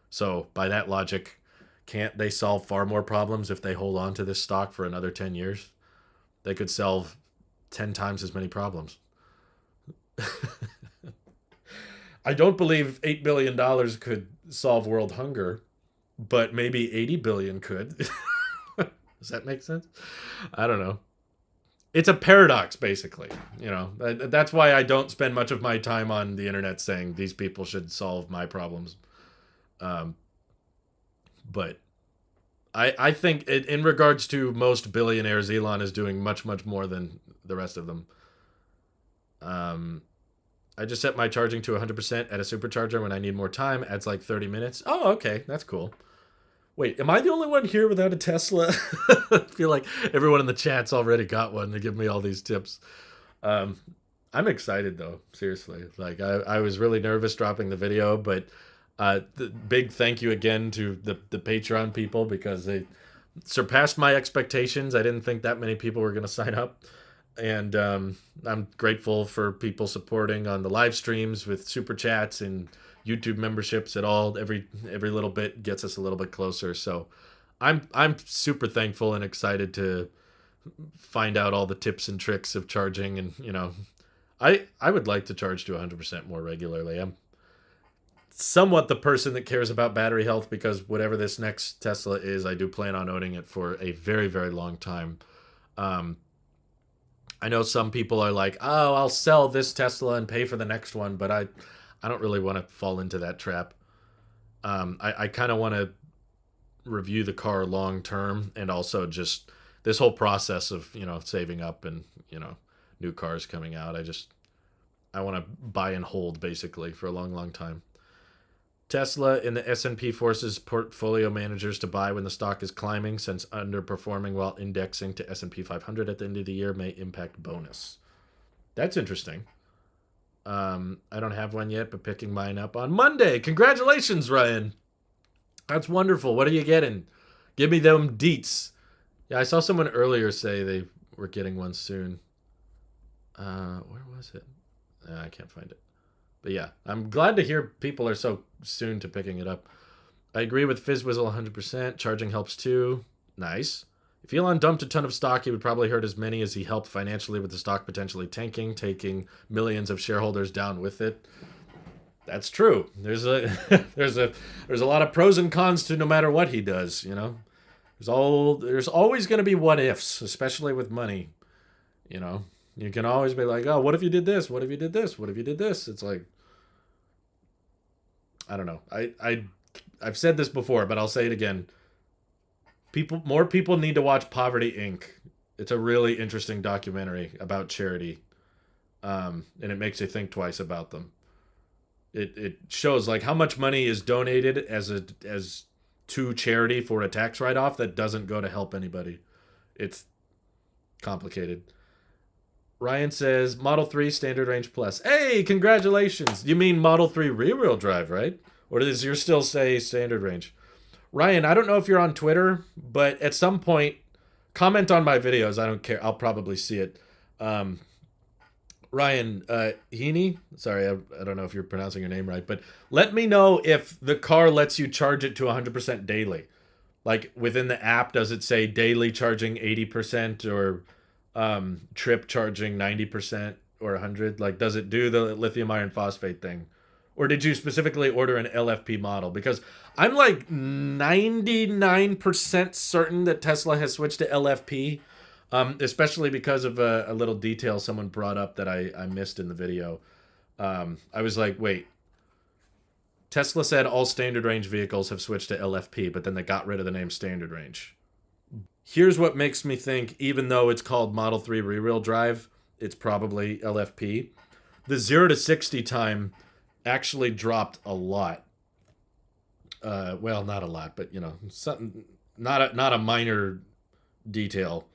So by that logic, can't they solve far more problems if they hold on to this stock for another 10 years? They could solve 10 times as many problems. I don't believe $8 billion could solve world hunger, but maybe 80 billion could. Does that make sense? I don't know. It's a paradox, basically. That's why I don't spend much of my time on the internet saying these people should solve my problems. But I think in regards to most billionaires, Elon is doing much, much more than the rest of them. I just set my charging to 100% at a supercharger when I need more time. Adds like 30 minutes. Oh, okay. That's cool. Wait, am I the only one here without a Tesla? I feel like everyone in the chat's already got one. They give me all these tips. I'm excited, though. Seriously. Like, I was really nervous dropping the video, but the big thank you again to the Patreon people because they surpassed my expectations. I didn't think that many people were going to sign up. And I'm grateful for people supporting on the live streams with super chats and YouTube memberships at all. Every little bit gets us a little bit closer. So I'm super thankful and excited to find out all the tips and tricks of charging. And, I would like to charge to 100% more regularly. I'm somewhat the person that cares about battery health because whatever this next Tesla is, I do plan on owning it for a very, very long time. I know some people are like, oh, I'll sell this Tesla and pay for the next one, but I don't really want to fall into that trap. I kind of want to review the car long term and also just this whole process of, saving up and, new cars coming out. I want to buy and hold basically for a long, long time. Tesla in the S&P forces portfolio managers to buy when the stock is climbing, since underperforming while indexing to S&P 500 at the end of the year may impact bonus. That's interesting. I don't have one yet, but picking mine up on Monday. Congratulations, Ryan. That's wonderful. What are you getting? Give me them deets. Yeah, I saw someone earlier say they were getting one soon. Where was it? I can't find it. But yeah, I'm glad to hear people are so soon to picking it up. I agree with Fizz Whistle 100%. Charging helps too. Nice. If Elon dumped a ton of stock, he would probably hurt as many as he helped financially with the stock potentially tanking, taking millions of shareholders down with it. That's true. There's a lot of pros and cons to no matter what he does, There's always going to be what ifs, especially with money, You can always be like, oh, what if you did this? What if you did this? What if you did this? It's like, I don't know. I've said this before, but I'll say it again. More people need to watch Poverty Inc. It's a really interesting documentary about charity, and it makes you think twice about them. It shows like how much money is donated as to charity for a tax write-off that doesn't go to help anybody. It's complicated. Ryan says, Model 3 Standard Range Plus. Hey, congratulations. You mean Model 3 rear-wheel drive, right? Or does yours still say Standard Range? Ryan, I don't know if you're on Twitter, but at some point, comment on my videos. I don't care. I'll probably see it. Ryan Heaney, sorry, I don't know if you're pronouncing your name right, but let me know if the car lets you charge it to 100% daily. Like within the app, does it say daily charging 80% or trip charging 90% or 100? Like, does it do the lithium iron phosphate thing? Or did you specifically order an LFP model? Because I'm like 99% certain that Tesla has switched to LFP. Especially because of a little detail someone brought up that I missed in the video. I was like, wait, Tesla said all standard range vehicles have switched to LFP, but then they got rid of the name standard range. Here's what makes me think, even though it's called Model 3 rear-wheel drive, it's probably LFP. The 0 to 60 time actually dropped a lot. Well, not a lot, but something, not a minor detail.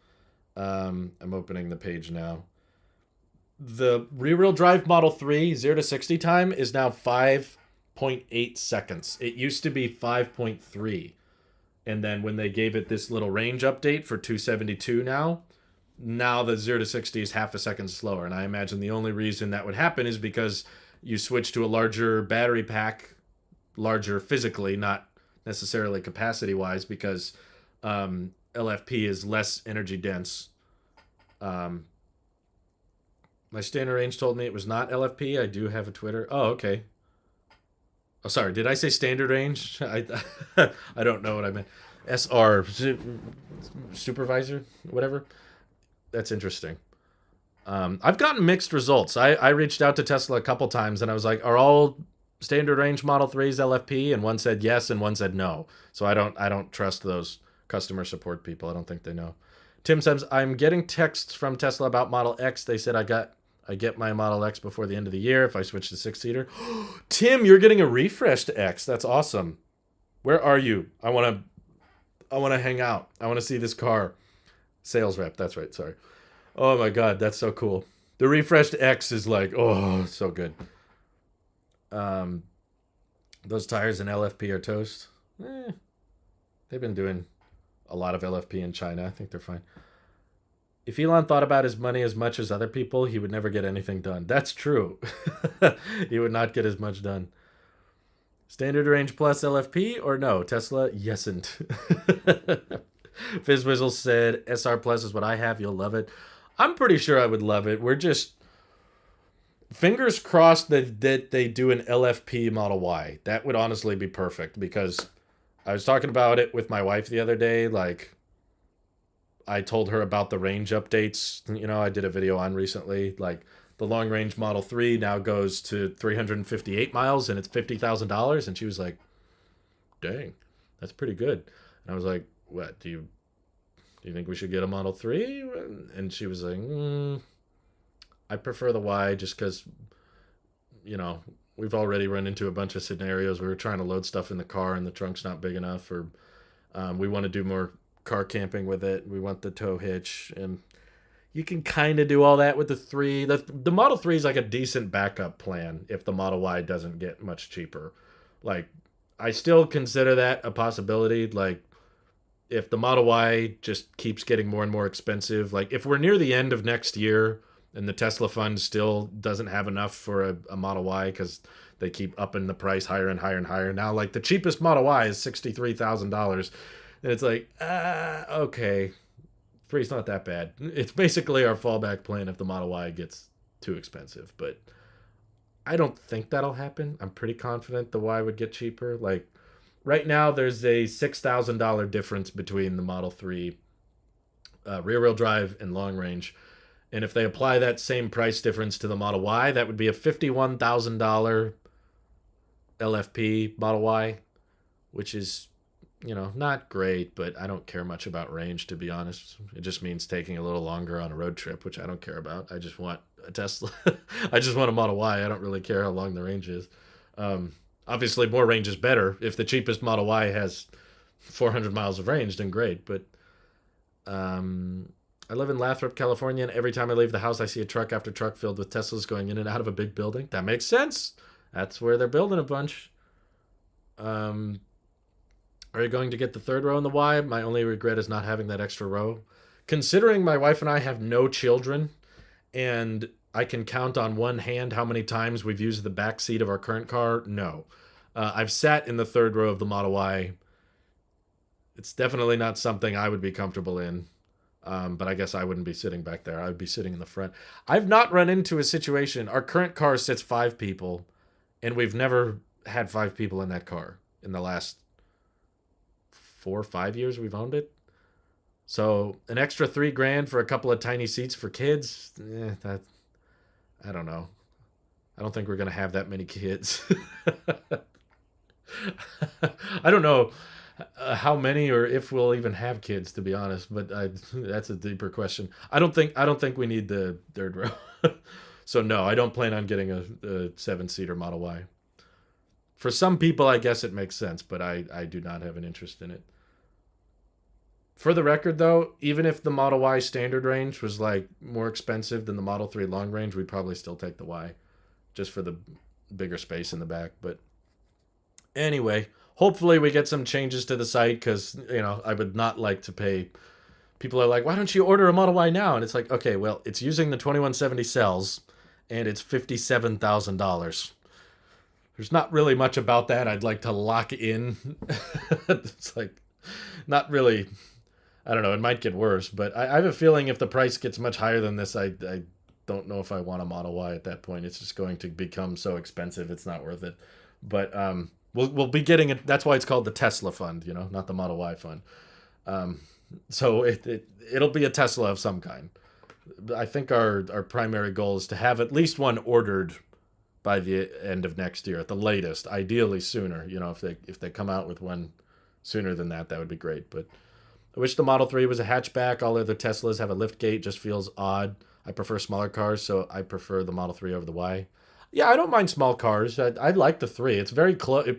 I'm opening the page now. The rear-wheel drive Model 3 0 to 60 time is now 5.8 seconds. It used to be 5.3. And then when they gave it this little range update for 272 now the 0 to 60 is half a second slower. And I imagine the only reason that would happen is because you switch to a larger battery pack, larger physically, not necessarily capacity-wise, because LFP is less energy dense. My standard range told me it was not LFP. I do have a Twitter. Oh, okay. Oh, sorry. Did I say standard range? I don't know what I meant. SR supervisor, whatever. That's interesting. I've gotten mixed results. I reached out to Tesla a couple times and I was like, are all standard range Model 3s LFP? And one said yes and one said no. So I don't trust those customer support people. I don't think they know. Tim says, I'm getting texts from Tesla about Model X. They said I get my Model X before the end of the year if I switch to 6-seater. Tim, you're getting a refresh to X. That's awesome. Where are you? I want to hang out. I want to see this car. Sales rep. That's right. Sorry. Oh my God. That's so cool. The refreshed X is like, oh, so good. Those tires in LFP are toast. They've been doing a lot of LFP in China. I think they're fine. If Elon thought about his money as much as other people, he would never get anything done. That's true. He would not get as much done. Standard range plus LFP or no? Tesla, yesn't. Fizzwizzle said, SR plus is what I have. You'll love it. I'm pretty sure I would love it. We're just fingers crossed that they do an LFP Model Y. That would honestly be perfect because I was talking about it with my wife the other day. Like, I told her about the range updates, I did a video on recently. Like, the long range Model 3 now goes to 358 miles and it's $50,000. And she was like, dang, that's pretty good. And I was like, what, do you think we should get a Model 3? And she was like, I prefer the Y just because, we've already run into a bunch of scenarios. We were trying to load stuff in the car and the trunk's not big enough, or we want to do more car camping with it. We want the tow hitch, and you can kind of do all that with the 3. The Model 3 is like a decent backup plan if the Model Y doesn't get much cheaper. Like, I still consider that a possibility. Like, if the Model Y just keeps getting more and more expensive, like if we're near the end of next year and the Tesla fund still doesn't have enough for a Model Y because they keep upping the price higher and higher and higher. Now, like, the cheapest Model Y is $63,000. And it's like, okay, 3's not that bad. It's basically our fallback plan if the Model Y gets too expensive. But I don't think that'll happen. I'm pretty confident the Y would get cheaper. Like, right now, there's a $6,000 difference between the Model 3 rear-wheel drive and long range. And if they apply that same price difference to the Model Y, that would be a $51,000 LFP Model Y, which is, not great, but I don't care much about range, to be honest. It just means taking a little longer on a road trip, which I don't care about. I just want a Tesla. I just want a Model Y. I don't really care how long the range is. Obviously, more range is better. If the cheapest Model Y has 400 miles of range, then great. But I live in Lathrop, California, and every time I leave the house, I see a truck after truck filled with Teslas going in and out of a big building. That makes sense. That's where they're building a bunch. Are you going to get the 3rd row in the Y? My only regret is not having that extra row. Considering my wife and I have no children, and I can count on one hand how many times we've used the back seat of our current car, no. I've sat in the 3rd row of the Model Y. It's definitely not something I would be comfortable in. But I guess I wouldn't be sitting back there. I would be sitting in the front. I've not run into a situation. Our current car sits 5 people, and we've never had 5 people in that car in the last 4 or 5 years we've owned it. So an extra $3,000 for a couple of tiny seats for kids, that I don't know. I don't think we're gonna have that many kids. I don't know how many or if we'll even have kids, to be honest. But that's a deeper question. I don't think we need the third row. So no, I don't plan on getting a seven-seater Model Y. For some people, I guess it makes sense, but I do not have an interest in it. For the record, though, even if the Model Y standard range was like more expensive than the Model 3 long range, we'd probably still take the Y, just for the bigger space in the back. But anyway, hopefully we get some changes to the site because, I would not like to pay. People are like, why don't you order a Model Y now? And it's like, okay, well, it's using the 2170 cells and it's $57,000. There's not really much about that I'd like to lock in. It's like, not really. I don't know. It might get worse, but I have a feeling if the price gets much higher than this, I don't know if I want a Model Y at that point. It's just going to become so expensive. It's not worth it. But we'll be getting it. That's why it's called the Tesla fund, not the Model Y fund. So it'll be a Tesla of some kind. I think our primary goal is to have at least one ordered by the end of next year at the latest, ideally sooner. If they come out with one sooner than that would be great. But I wish the Model 3 was a hatchback. All other Teslas have a lift gate. Just feels odd. I prefer smaller cars, so I prefer the Model 3 over the Y. Yeah, I don't mind small cars. I like the 3. It's very close.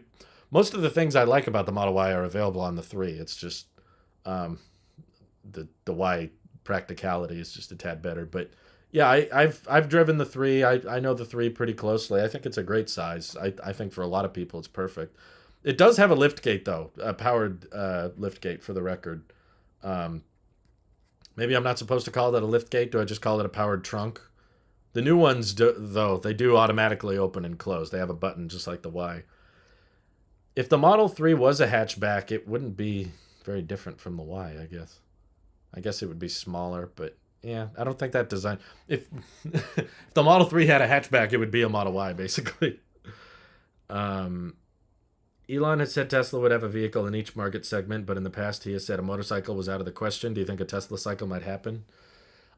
Most of the things I like about the Model Y are available on the 3. It's just the Y practicality is just a tad better. But yeah, I've driven the 3. I know the 3 pretty closely. I think it's a great size. I think for a lot of people it's perfect. It does have a lift gate, though, a powered lift gate, for the record. Maybe I'm not supposed to call that a lift gate. Do I just call it a powered trunk? The new ones, though, they do automatically open and close. They have a button just like the Y. If the Model 3 was a hatchback, it wouldn't be very different from the Y, I guess. I guess it would be smaller, but yeah, I don't think that design... If the Model 3 had a hatchback, it would be a Model Y, basically. Elon has said Tesla would have a vehicle in each market segment, but in the past he has said a motorcycle was out of the question. Do you think a Tesla cycle might happen?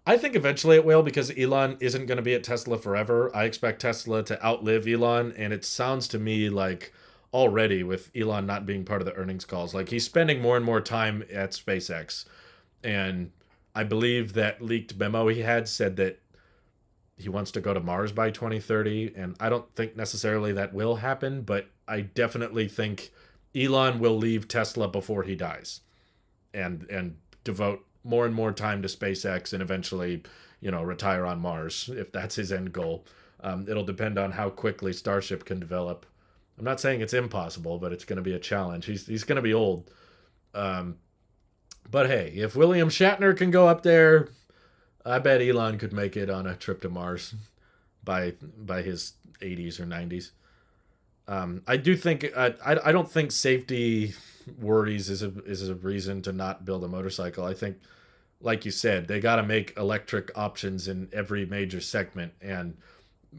I think eventually it will, because Elon isn't going to be at Tesla forever. I expect Tesla to outlive Elon, and it sounds to me like already, with Elon not being part of the earnings calls, like he's spending more and more time at SpaceX. And I believe that leaked memo he had said that he wants to go to Mars by 2030, and I don't think necessarily that will happen, but I definitely think Elon will leave Tesla before he dies and devote more and more time to SpaceX and eventually, retire on Mars, if that's his end goal. It'll depend on how quickly Starship can develop. I'm not saying it's impossible, but it's going to be a challenge. He's going to be old. But hey, if William Shatner can go up there, I bet Elon could make it on a trip to Mars by his 80s or 90s. I do think I don't think safety worries is a reason to not build a motorcycle. I think, like you said, they got to make electric options in every major segment, and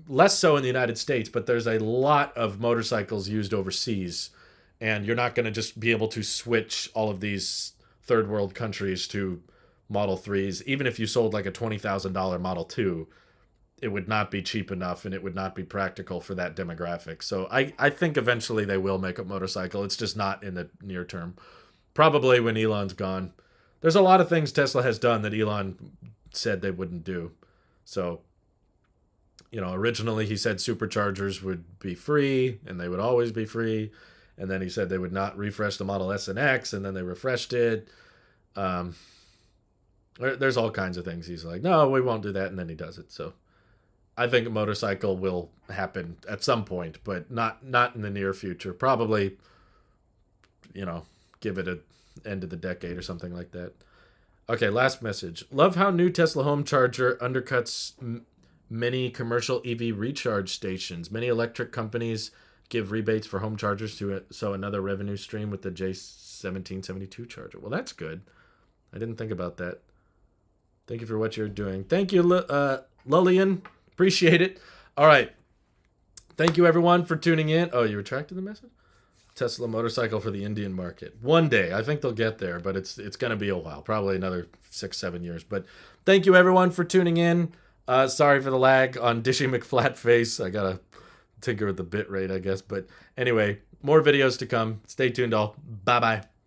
less so in the United States, but there's a lot of motorcycles used overseas, and you're not going to just be able to switch all of these third world countries to Model 3s. Even if you sold like a $20,000 Model 2, it would not be cheap enough and it would not be practical for that demographic. So I think eventually they will make a motorcycle. It's just not in the near term. Probably when Elon's gone. There's a lot of things Tesla has done that Elon said they wouldn't do. So, originally he said superchargers would be free and they would always be free. And then he said they would not refresh the Model S and X, and then they refreshed it. There's all kinds of things. He's like, no, we won't do that. And then he does it. So I think a motorcycle will happen at some point, but not in the near future. Probably, give it an end of the decade or something like that. Okay, last message. Love how new Tesla home charger undercuts many commercial EV recharge stations. Many electric companies give rebates for home chargers so another revenue stream with the J1772 charger. Well, that's good. I didn't think about that. Thank you for what you're doing. Thank you, Lillian. Appreciate it. All right. Thank you, everyone, for tuning in. Oh, you retracted the message? Tesla motorcycle for the Indian market. One day, I think they'll get there, but it's going to be a while, probably another 6-7 years. But thank you everyone for tuning in. Sorry for the lag on Dishy McFlatface. I gotta tinker with the bit rate, I guess. But anyway, more videos to come. Stay tuned, all. Bye bye.